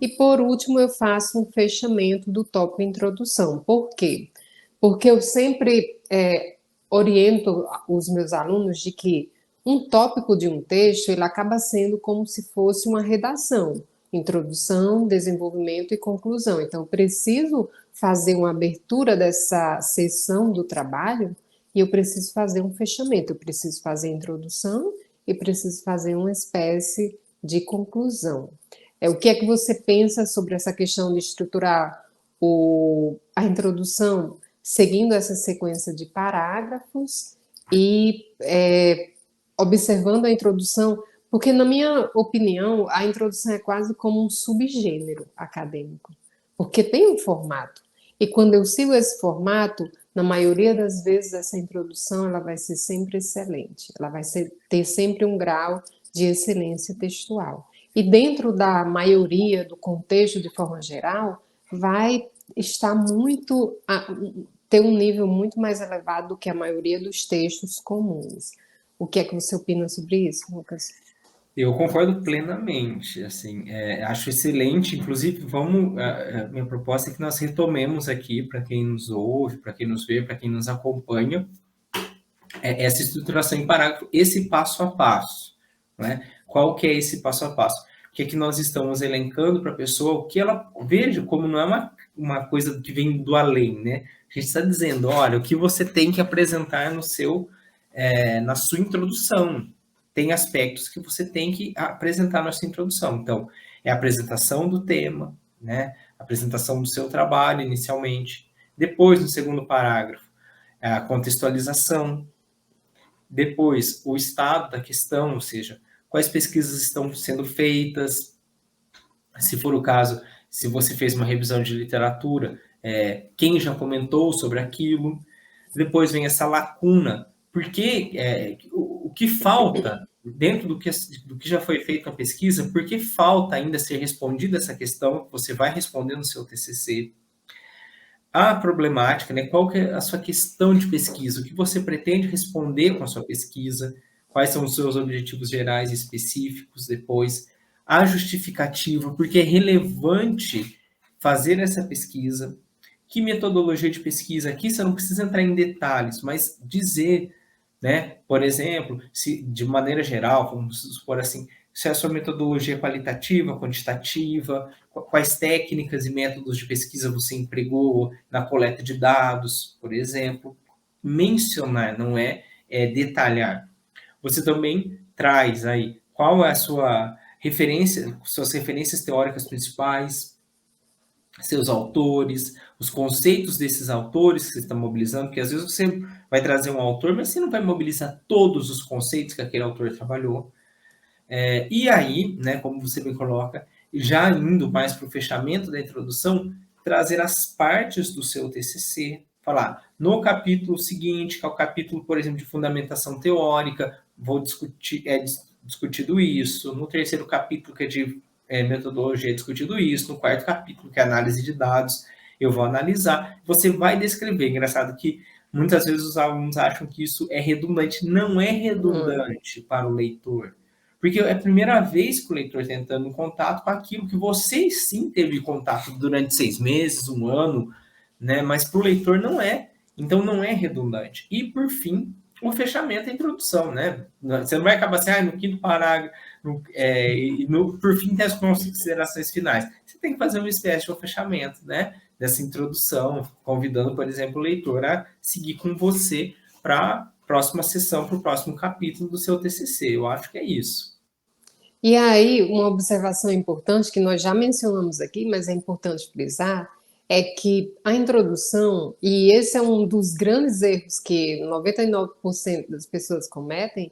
Speaker 1: E, por último, eu faço um fechamento do tópico introdução. Por quê? Porque eu sempre oriento os meus alunos de que um tópico de um texto, ele acaba sendo como se fosse uma redação. Introdução, desenvolvimento e conclusão. Então, eu preciso fazer uma abertura dessa seção do trabalho e eu preciso fazer um fechamento. Eu preciso fazer a introdução e preciso fazer uma espécie de conclusão. O que é que você pensa sobre essa questão de estruturar a introdução seguindo essa sequência de parágrafos e observando a introdução? Porque, na minha opinião, a introdução é quase como um subgênero acadêmico, porque tem um formato. E quando eu sigo esse formato, na maioria das vezes, essa introdução ela vai ser sempre excelente, ela vai ter sempre um grau de excelência textual. E dentro da maioria do contexto, de forma geral, vai estar ter um nível muito mais elevado do que a maioria dos textos comuns. O que é que você opina sobre isso, Lucas?
Speaker 2: Eu concordo plenamente, assim, acho excelente, inclusive minha proposta é que nós retomemos aqui, para quem nos ouve, para quem nos vê, para quem nos acompanha, essa estruturação em parágrafo, esse passo a passo, né? Qual que é esse passo a passo? que é que nós estamos elencando para a pessoa, o que ela veja como não é uma coisa que vem do além, né? A gente está dizendo, olha, o que você tem que apresentar na sua introdução. Tem aspectos que você tem que apresentar na sua introdução. Então, é a apresentação do tema, né? A apresentação do seu trabalho inicialmente. Depois, no segundo parágrafo, a contextualização. Depois, o estado da questão, ou seja, quais pesquisas estão sendo feitas, se for o caso, se você fez uma revisão de literatura, quem já comentou sobre aquilo. Depois vem essa lacuna, porque o que falta dentro do que já foi feito na pesquisa, por que falta ainda ser respondida essa questão que você vai responder no seu TCC? A problemática, né? Qual que é a sua questão de pesquisa? O que você pretende responder com a sua pesquisa? Quais são os seus objetivos gerais e específicos? Depois, a justificativa, porque é relevante fazer essa pesquisa. Que metodologia de pesquisa? Aqui você não precisa entrar em detalhes, mas dizer, né? Por exemplo, se de maneira geral, vamos supor assim, se a sua metodologia é qualitativa, quantitativa, quais técnicas e métodos de pesquisa você empregou na coleta de dados, por exemplo. Mencionar, não detalhar. Você também traz aí qual é a sua referência, suas referências teóricas principais, seus autores, os conceitos desses autores que você está mobilizando, porque às vezes você vai trazer um autor, mas você não vai mobilizar todos os conceitos que aquele autor trabalhou. E aí, né, como você me coloca, já indo mais para o fechamento da introdução, trazer as partes do seu TCC, falar no capítulo seguinte, que é o capítulo, por exemplo, de fundamentação teórica, vou discutir, discutido isso, no terceiro capítulo, que é de metodologia, é discutido isso, no quarto capítulo, que é análise de dados, eu vou analisar, você vai descrever. Engraçado que muitas vezes os alunos acham que isso é redundante, não é redundante para o leitor, porque é a primeira vez que o leitor está entrando em contato com aquilo que você sim teve contato durante 6 meses, 1 ano, né? Mas para o leitor não é. Então não é redundante. E, por fim, o fechamento e a introdução, né? Você não vai acabar assim, no quinto parágrafo, por fim, tem as considerações finais. Você tem que fazer uma espécie de fechamento, né? Dessa introdução, convidando, por exemplo, o leitor a seguir com você para a próxima sessão, para o próximo capítulo do seu TCC. Eu acho que é isso.
Speaker 1: E aí, uma observação importante que nós já mencionamos aqui, mas é importante frisar, é que a introdução, e esse é um dos grandes erros que 99% das pessoas cometem,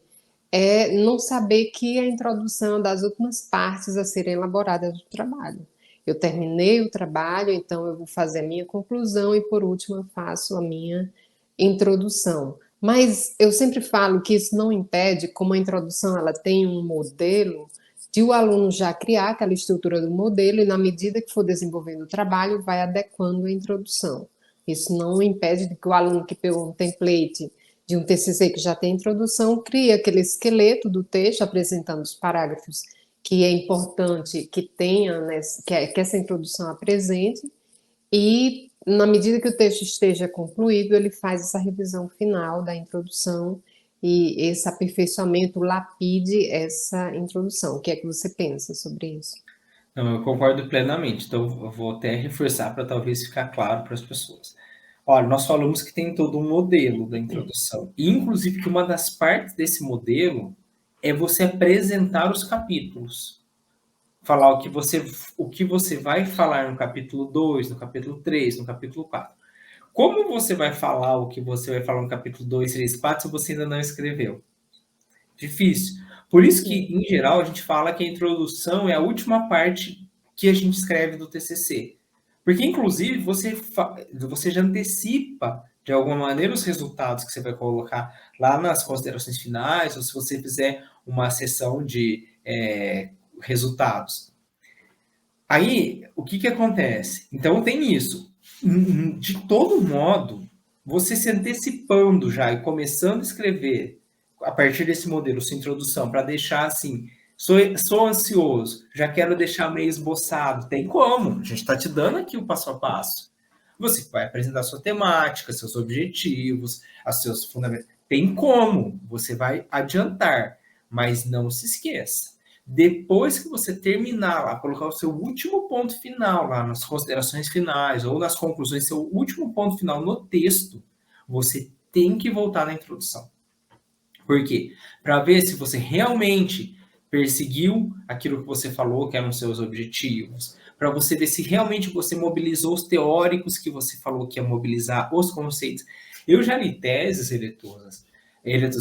Speaker 1: é não saber que a introdução é uma das últimas partes a serem elaboradas do trabalho. Eu terminei o trabalho, então eu vou fazer a minha conclusão e, por último, eu faço a minha introdução. Mas eu sempre falo que isso não impede, como a introdução ela tem um modelo, de o aluno já criar aquela estrutura do modelo e, na medida que for desenvolvendo o trabalho, vai adequando a introdução. Isso não impede de que o aluno que pegou um template de um TCC que já tem introdução, cria aquele esqueleto do texto apresentando os parágrafos que é importante que tenha, né, que essa introdução apresente, e na medida que o texto esteja concluído, ele faz essa revisão final da introdução e esse aperfeiçoamento lapide essa introdução. O que é que você pensa sobre isso?
Speaker 2: Não, eu concordo plenamente. Então, eu vou até reforçar para talvez ficar claro para as pessoas. Olha, nós falamos que tem todo um modelo da introdução. E, inclusive, que uma das partes desse modelo é você apresentar os capítulos. Falar o que você vai falar no capítulo 2, no capítulo 3, no capítulo 4. Como você vai falar o que você vai falar no capítulo 2, 3, 4 se você ainda não escreveu? Difícil. Por isso que, em geral, a gente fala que a introdução é a última parte que a gente escreve do TCC. Porque, inclusive, você já antecipa, de alguma maneira, os resultados que você vai colocar lá nas considerações finais, ou se você fizer uma sessão de resultados. Aí, o que acontece? Então, tem isso. De todo modo, você se antecipando já e começando a escrever a partir desse modelo, sua introdução, para deixar assim, sou ansioso, já quero deixar meio esboçado. Tem como, a gente está te dando aqui o passo a passo. Você vai apresentar sua temática, seus objetivos, os seus fundamentos. Tem como, você vai adiantar, mas não se esqueça. Depois que você terminar lá, colocar o seu último ponto final lá nas considerações finais ou nas conclusões, seu último ponto final no texto, você tem que voltar na introdução. Por quê? Para ver se você realmente perseguiu aquilo que você falou que eram seus objetivos, para você ver se realmente você mobilizou os teóricos que você falou que ia mobilizar, os conceitos. Eu já li teses eleitoras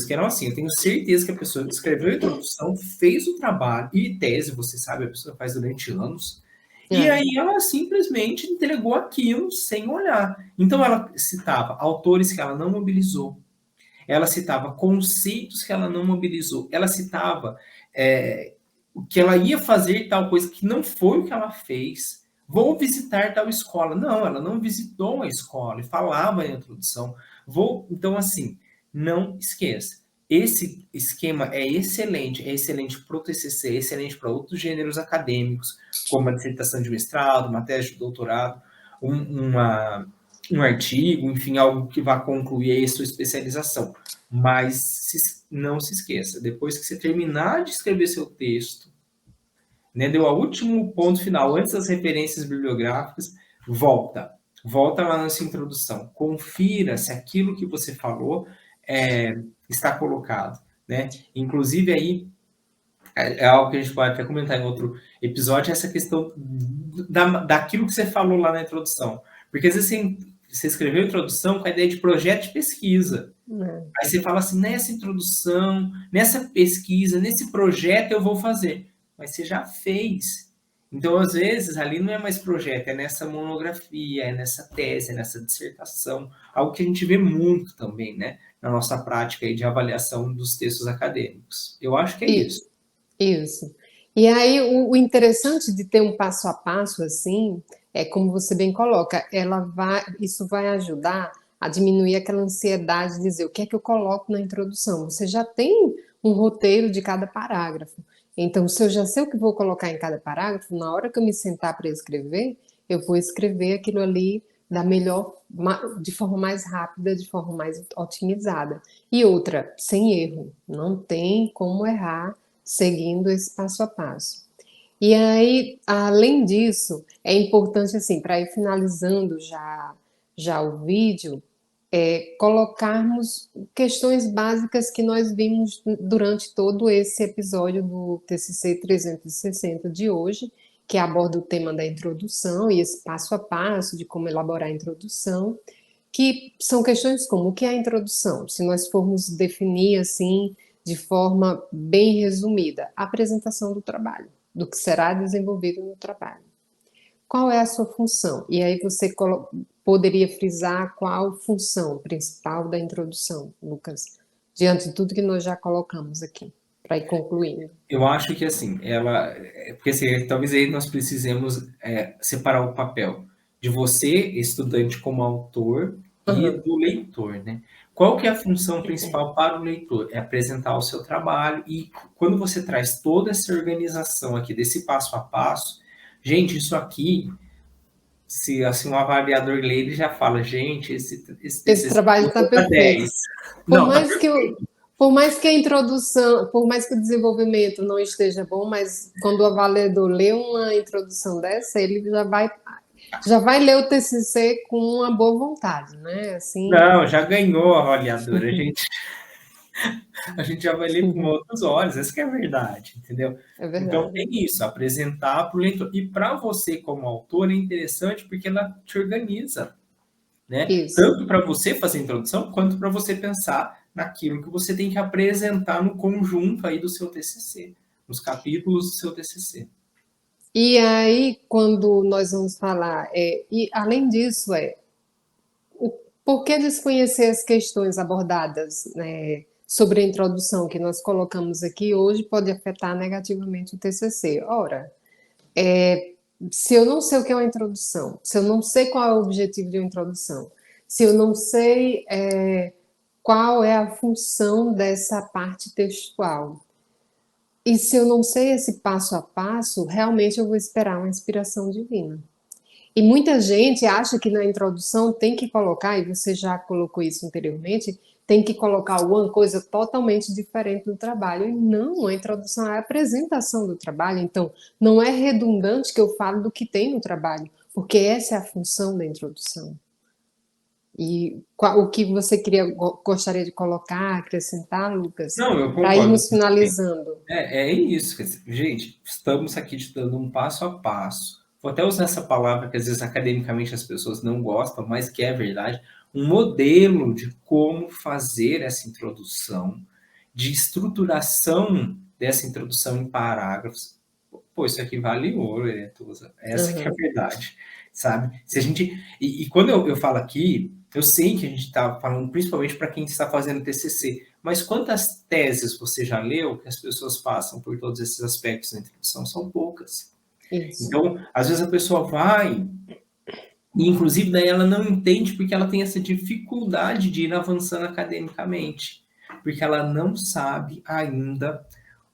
Speaker 2: que eram assim, eu tenho certeza que a pessoa escreveu a introdução, fez o trabalho, e tese, você sabe, a pessoa faz durante anos, e
Speaker 1: É,
Speaker 2: aí ela simplesmente entregou aquilo sem olhar. Então ela citava autores que ela não mobilizou, ela citava conceitos que ela não mobilizou, ela citava o que ela ia fazer tal coisa que não foi o que ela fez. Vou visitar tal escola. Não, ela não visitou a escola e falava na introdução. Então, assim, não esqueça. Esse esquema é excelente para o TCC, é excelente para outros gêneros acadêmicos, como a dissertação de mestrado, uma tese de doutorado, um artigo, enfim, algo que vá concluir aí a sua especialização. Mas não se esqueça, depois que você terminar de escrever seu texto, né, deu o último ponto final, antes das referências bibliográficas, volta lá na sua introdução, confira se aquilo que você falou está colocado, né? Inclusive aí é algo que a gente pode até comentar em outro episódio, essa questão daquilo que você falou lá na introdução, porque às vezes você escreveu a introdução com a ideia de projeto de pesquisa. Aí você fala assim, nessa introdução, nessa pesquisa, nesse projeto eu vou fazer. Mas você já fez. Então, às vezes, ali não é mais projeto, é nessa monografia, é nessa tese, é nessa dissertação. Algo que a gente vê muito também, né? Na nossa prática aí de avaliação dos textos acadêmicos. Eu acho que é
Speaker 1: e-
Speaker 2: isso.
Speaker 1: isso. E aí, o interessante de ter um passo a passo assim, é como você bem coloca, isso vai ajudar a diminuir aquela ansiedade de dizer o que é que eu coloco na introdução. Você já tem um roteiro de cada parágrafo. Então, se eu já sei o que vou colocar em cada parágrafo, na hora que eu me sentar para escrever, eu vou escrever aquilo ali de forma mais rápida, de forma mais otimizada. E outra, sem erro. Não tem como errar seguindo esse passo a passo. E aí, além disso, é importante, assim, para ir finalizando já o vídeo, colocarmos questões básicas que nós vimos durante todo esse episódio do TCC 360 de hoje, que aborda o tema da introdução e esse passo a passo de como elaborar a introdução, que são questões como o que é a introdução? Se nós formos definir assim de forma bem resumida, a apresentação do trabalho, do que será desenvolvido no trabalho. Qual é a sua função? E aí você poderia frisar qual função principal da introdução, Lucas, diante de tudo que nós já colocamos aqui, para ir concluindo.
Speaker 2: Eu acho que assim, porque assim, talvez aí nós precisemos separar o papel de você, estudante, como autor, e
Speaker 1: Uhum.
Speaker 2: do leitor, né? Qual que é a função principal para o leitor? É apresentar o seu trabalho, e quando você traz toda essa organização aqui, desse passo a passo, gente, isso aqui, se assim, um avaliador lê, ele já fala, gente, esse
Speaker 1: Esse
Speaker 2: TCC
Speaker 1: trabalho está
Speaker 2: nota
Speaker 1: perfeito.
Speaker 2: 10.
Speaker 1: Por
Speaker 2: Não, tá
Speaker 1: mais que eu, por mais que a introdução, por mais que o desenvolvimento não esteja bom, mas quando o avaliador lê uma introdução dessa, ele já vai ler o TCC com uma boa vontade, né? Assim,
Speaker 2: não, já ganhou a avaliadora, a gente já vai ler com outros olhos, essa que é a verdade, entendeu?
Speaker 1: é
Speaker 2: Então
Speaker 1: verdade.
Speaker 2: tem isso, apresentar para o leitor. E para você como autor é interessante porque ela te organiza, né?
Speaker 1: Isso.
Speaker 2: Tanto para você fazer a introdução, quanto para você pensar naquilo que você tem que apresentar no conjunto aí do seu TCC, nos capítulos do seu TCC.
Speaker 1: E aí, quando nós vamos falar, e além disso, o, por que desconhecer as questões abordadas, né, sobre a introdução que nós colocamos aqui hoje pode afetar negativamente o TCC? Ora, se eu não sei o que é uma introdução, se eu não sei qual é o objetivo de uma introdução, se eu não sei qual é a função dessa parte textual, e se eu não sei esse passo a passo, realmente eu vou esperar uma inspiração divina. E muita gente acha que na introdução tem que colocar, e você já colocou isso anteriormente, tem que colocar alguma coisa totalmente diferente do trabalho. E não, a introdução é a apresentação do trabalho. Então, não é redundante que eu falo do que tem no trabalho, porque essa é a função da introdução. E o que você gostaria de colocar, acrescentar, Lucas,
Speaker 2: Não, eu
Speaker 1: para
Speaker 2: concordo.
Speaker 1: irmos finalizando?
Speaker 2: É isso. Quer dizer, gente, estamos aqui te dando um passo a passo. Vou até usar essa palavra que às vezes academicamente as pessoas não gostam, mas que é verdade. Um modelo de como fazer essa introdução, de estruturação dessa introdução em parágrafos. Pô, isso aqui vale ouro, Eretusa. Essa que é a
Speaker 1: Uhum.
Speaker 2: verdade, sabe? Se a gente e quando eu falo aqui, eu sei que a gente está falando principalmente para quem está fazendo TCC, mas quantas teses você já leu que as pessoas passam por todos esses aspectos da introdução? São poucas.
Speaker 1: Isso.
Speaker 2: Então, às vezes a pessoa vai e, inclusive, daí ela não entende porque ela tem essa dificuldade de ir avançando academicamente, porque ela não sabe ainda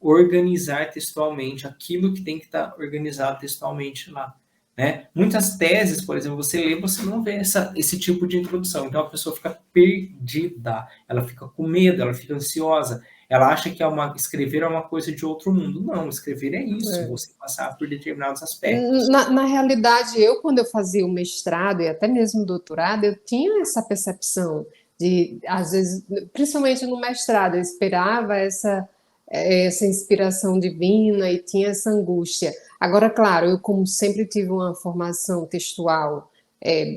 Speaker 2: organizar textualmente aquilo que tem que estar organizado textualmente lá. Né? Muitas teses, por exemplo, você lê, você não vê esse tipo de introdução, então a pessoa fica perdida, ela fica com medo, ela fica ansiosa, ela acha que escrever é uma coisa de outro mundo. Não, escrever é isso,
Speaker 1: É.
Speaker 2: você passar por determinados aspectos.
Speaker 1: Na realidade, quando eu fazia o mestrado e até mesmo o doutorado, eu tinha essa percepção de, às vezes, principalmente no mestrado, eu esperava essa inspiração divina e tinha essa angústia. Agora, claro, eu, como sempre tive uma formação textual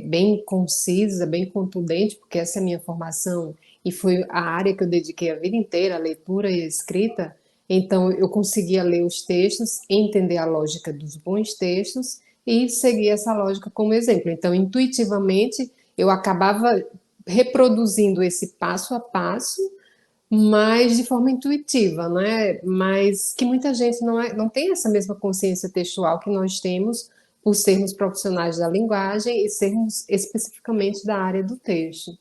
Speaker 1: bem concisa, bem contundente, porque essa é a minha formação e foi a área que eu dediquei a vida inteira, a leitura e a escrita. Então, eu conseguia ler os textos, entender a lógica dos bons textos e seguir essa lógica como exemplo. Então, intuitivamente, eu acabava reproduzindo esse passo a passo, mas de forma intuitiva, né? Mas que muita gente não tem essa mesma consciência textual que nós temos por sermos profissionais da linguagem e sermos especificamente da área do texto.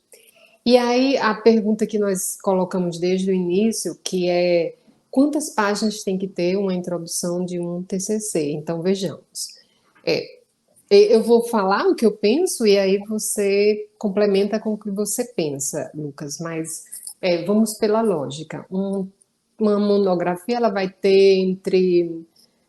Speaker 1: E aí a pergunta que nós colocamos desde o início, que é quantas páginas tem que ter uma introdução de um TCC? Então vejamos. É, eu vou falar o que eu penso e aí você complementa com o que você pensa, Lucas. Mas vamos pela lógica. Uma monografia ela vai ter entre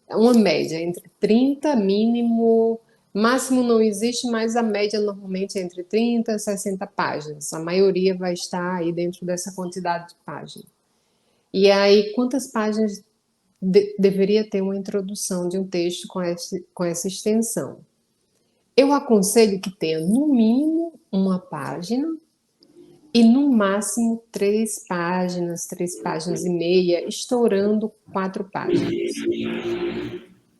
Speaker 1: uma média entre 30 mínimo, máximo não existe, mas a média normalmente é entre 30 e 60 páginas. A maioria vai estar aí dentro dessa quantidade de páginas. E aí, quantas páginas deveria ter uma introdução de um texto com essa extensão? Eu aconselho que tenha no mínimo uma página e no máximo 3 páginas e meia, estourando 4 páginas.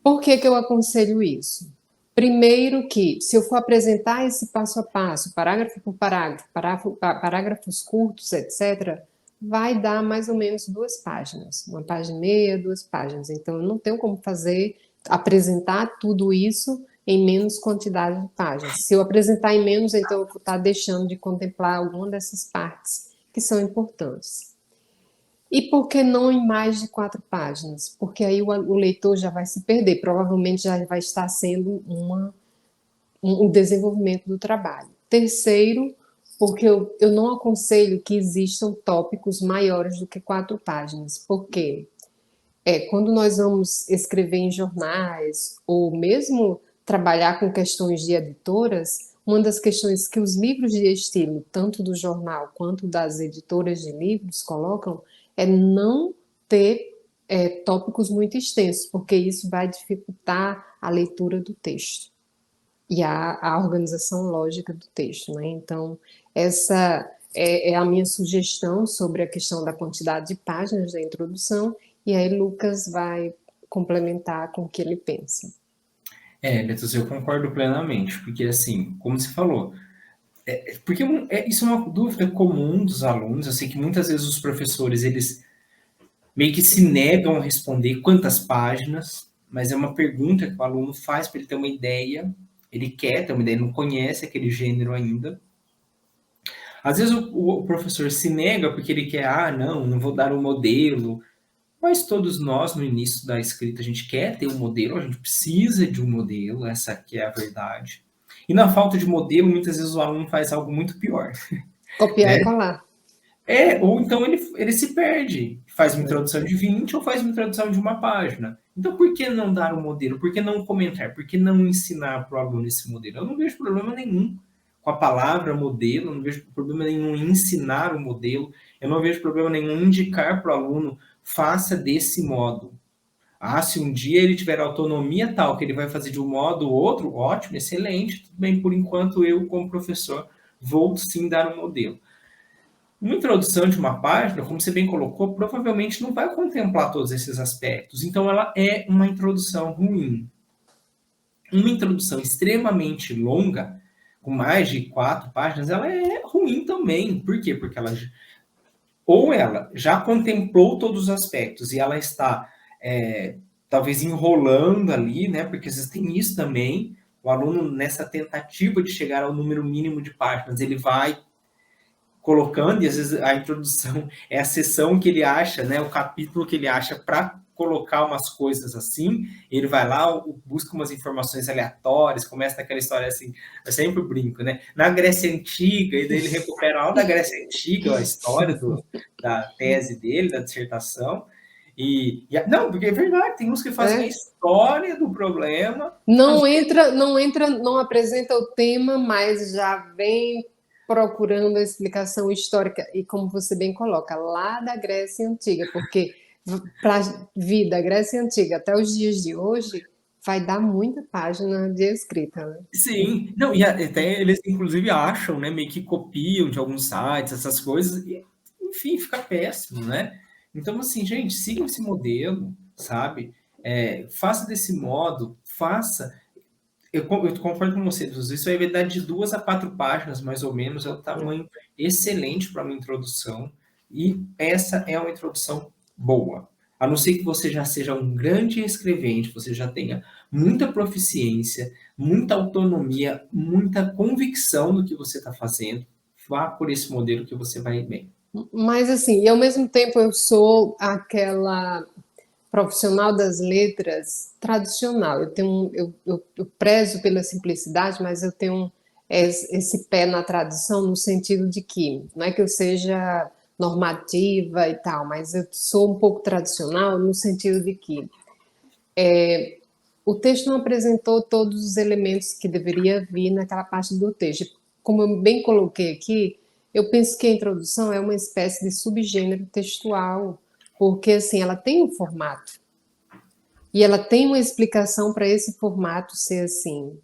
Speaker 1: Por que que eu aconselho isso? Primeiro que, se eu for apresentar esse passo a passo, parágrafo por parágrafo, parágrafos curtos, etc., vai dar mais ou menos 2 páginas. 1 página e meia, 2 páginas. Então, eu não tenho como apresentar tudo isso em menos quantidade de páginas. Se eu apresentar em menos, então eu vou estar deixando de contemplar alguma dessas partes que são importantes. E por que não em mais de 4 páginas? Porque aí o leitor já vai se perder, provavelmente já vai estar sendo um desenvolvimento do trabalho. Terceiro, porque eu não aconselho que existam tópicos maiores do que 4 páginas. Por quê? Quando nós vamos escrever em jornais, ou mesmo trabalhar com questões de editoras, uma das questões que os livros de estilo, tanto do jornal quanto das editoras de livros, colocam é não ter tópicos muito extensos, porque isso vai dificultar a leitura do texto e a organização lógica do texto, né? Então, essa é a minha sugestão sobre a questão da quantidade de páginas da introdução, e aí Lucas vai complementar com o que ele pensa.
Speaker 2: Letos, eu concordo plenamente, porque assim, como você falou, porque isso é uma dúvida comum dos alunos, eu sei que muitas vezes os professores, eles meio que se negam a responder quantas páginas, mas é uma pergunta que o aluno faz para ele ter uma ideia, ele quer ter uma ideia, não conhece aquele gênero ainda. Às vezes o professor se nega porque ele quer, não vou dar um modelo, mas todos nós, no início da escrita, a gente quer ter um modelo, a gente precisa de um modelo, essa aqui é a verdade. E na falta de modelo, muitas vezes o aluno faz algo muito pior.
Speaker 1: Copiar
Speaker 2: Né?
Speaker 1: e colar.
Speaker 2: Ou então ele se perde, faz uma introdução de 20 ou faz uma introdução de uma página. Então, por que não dar um modelo? Por que não comentar? Por que não ensinar para o aluno esse modelo? Eu não vejo problema nenhum com a palavra modelo, eu não vejo problema nenhum em ensinar o modelo, eu não vejo problema nenhum em indicar para o aluno, faça desse modo. Ah, se um dia ele tiver autonomia tal, que ele vai fazer de um modo ou outro, ótimo, excelente, tudo bem, por enquanto eu, como professor, vou sim dar um modelo. Uma introdução de uma página, como você bem colocou, provavelmente não vai contemplar todos esses aspectos. Então, ela é uma introdução ruim. Uma introdução extremamente longa, com mais de 4 páginas, ela é ruim também. Por quê? Porque ela já contemplou todos os aspectos e ela está, talvez, enrolando ali, né? Porque existem isso também. O aluno, nessa tentativa de chegar ao número mínimo de páginas, ele vai colocando, e às vezes a introdução é a seção que ele acha, né, o capítulo que ele acha para colocar umas coisas assim, ele vai lá, busca umas informações aleatórias, começa naquela história assim, eu sempre brinco, né, na Grécia Antiga, e daí ele recupera lá da Grécia Antiga, a história da tese dele, da dissertação, não, porque é verdade, tem uns que fazem a história do problema.
Speaker 1: Não apresenta o tema, mas já vem procurando a explicação histórica, e como você bem coloca, lá da Grécia Antiga, porque para vir da Grécia Antiga até os dias de hoje, vai dar muita página de escrita, né?
Speaker 2: Sim, não, e até eles inclusive acham, né, meio que copiam de alguns sites, essas coisas, e enfim, fica péssimo, né? Então, assim, gente, sigam esse modelo, sabe? Faça desse modo, eu concordo com você, isso aí vai dar de 2 a 4 páginas, mais ou menos, é o tamanho excelente para uma introdução, e essa é uma introdução boa. A não ser que você já seja um grande escrevente, você já tenha muita proficiência, muita autonomia, muita convicção do que você está fazendo, vá por esse modelo que você vai bem.
Speaker 1: Mas assim, e ao mesmo tempo eu sou aquela profissional das letras tradicional. Eu prezo pela simplicidade, mas eu tenho esse pé na tradição no sentido de que não é que eu seja normativa e tal, mas eu sou um pouco tradicional no sentido de que o texto não apresentou todos os elementos que deveria vir naquela parte do texto. Como eu bem coloquei aqui, eu penso que a introdução é uma espécie de subgênero textual, porque assim, ela tem um formato e ela tem uma explicação para esse formato ser assim.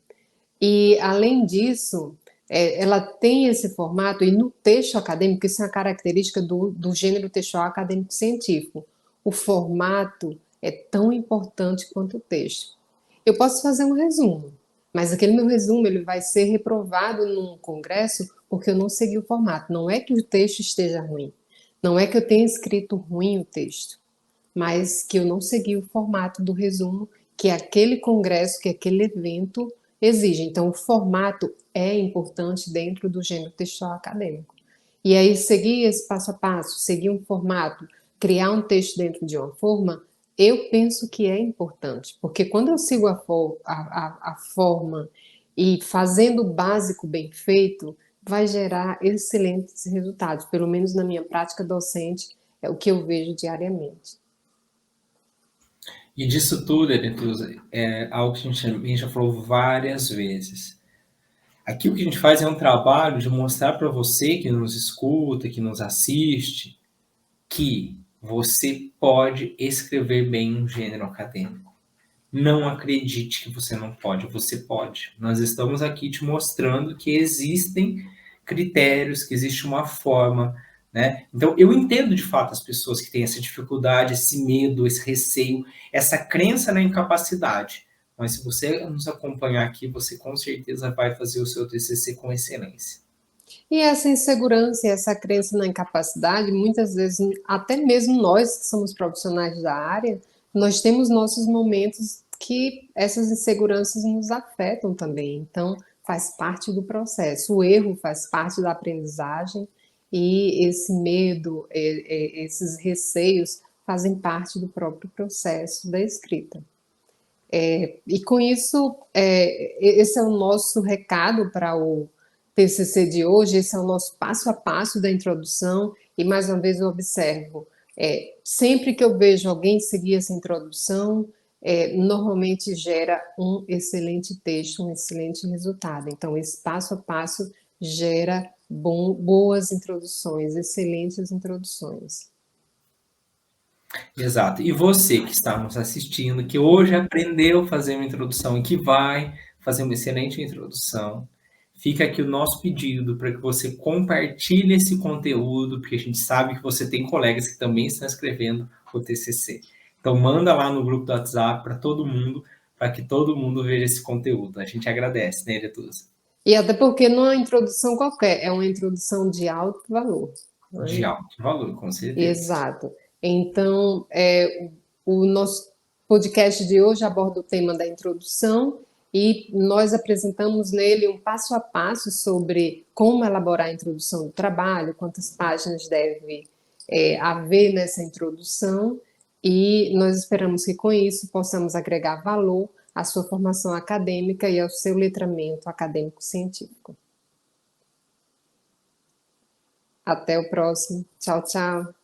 Speaker 1: E, além disso, ela tem esse formato, e no texto acadêmico, isso é uma característica do gênero textual acadêmico científico. O formato é tão importante quanto o texto. Eu posso fazer um resumo, mas aquele meu resumo ele vai ser reprovado num congresso porque eu não segui o formato. Não é que o texto esteja ruim, não é que eu tenha escrito ruim o texto, mas que eu não segui o formato do resumo que aquele congresso, que aquele evento exige. Então, o formato é importante dentro do gênero textual acadêmico. E aí, seguir esse passo a passo, seguir um formato, criar um texto dentro de uma forma, eu penso que é importante, porque quando eu sigo a forma e fazendo o básico bem feito, vai gerar excelentes resultados, pelo menos na minha prática docente, é o que eu vejo diariamente.
Speaker 2: E disso tudo, Eretusa, é algo que a gente já falou várias vezes. Aqui o que a gente faz é um trabalho de mostrar para você que nos escuta, que nos assiste, que você pode escrever bem um gênero acadêmico. Não acredite que você não pode, você pode. Nós estamos aqui te mostrando que existem critérios, que existe uma forma, né? Então, eu entendo de fato as pessoas que têm essa dificuldade, esse medo, esse receio, essa crença na incapacidade. Mas se você nos acompanhar aqui, você com certeza vai fazer o seu TCC com excelência.
Speaker 1: E essa insegurança e essa crença na incapacidade, muitas vezes, até mesmo nós que somos profissionais da área, nós temos nossos momentos que essas inseguranças nos afetam também. Então, faz parte do processo. O erro faz parte da aprendizagem e esse medo, esses receios fazem parte do próprio processo da escrita. E com isso, esse é o nosso recado para o TCC de hoje, esse é o nosso passo a passo da introdução. E mais uma vez eu observo, sempre que eu vejo alguém seguir essa introdução, normalmente gera um excelente texto, um excelente resultado. Então, esse passo a passo gera boas introduções, excelentes introduções.
Speaker 2: Exato. E você que está nos assistindo, que hoje aprendeu a fazer uma introdução e que vai fazer uma excelente introdução, fica aqui o nosso pedido para que você compartilhe esse conteúdo, porque a gente sabe que você tem colegas que também estão escrevendo o TCC. Então, manda lá no grupo do WhatsApp para todo mundo, para que todo mundo veja esse conteúdo. A gente agradece, né, Eretusa?
Speaker 1: E até porque não é uma introdução qualquer, é uma introdução de alto valor.
Speaker 2: De
Speaker 1: Né?
Speaker 2: alto valor, com certeza.
Speaker 1: Exato. Então, o nosso podcast de hoje aborda o tema da introdução e nós apresentamos nele um passo a passo sobre como elaborar a introdução do trabalho, quantas páginas deve haver nessa introdução, e nós esperamos que com isso possamos agregar valor à sua formação acadêmica e ao seu letramento acadêmico-científico. Até o próximo. Tchau, tchau.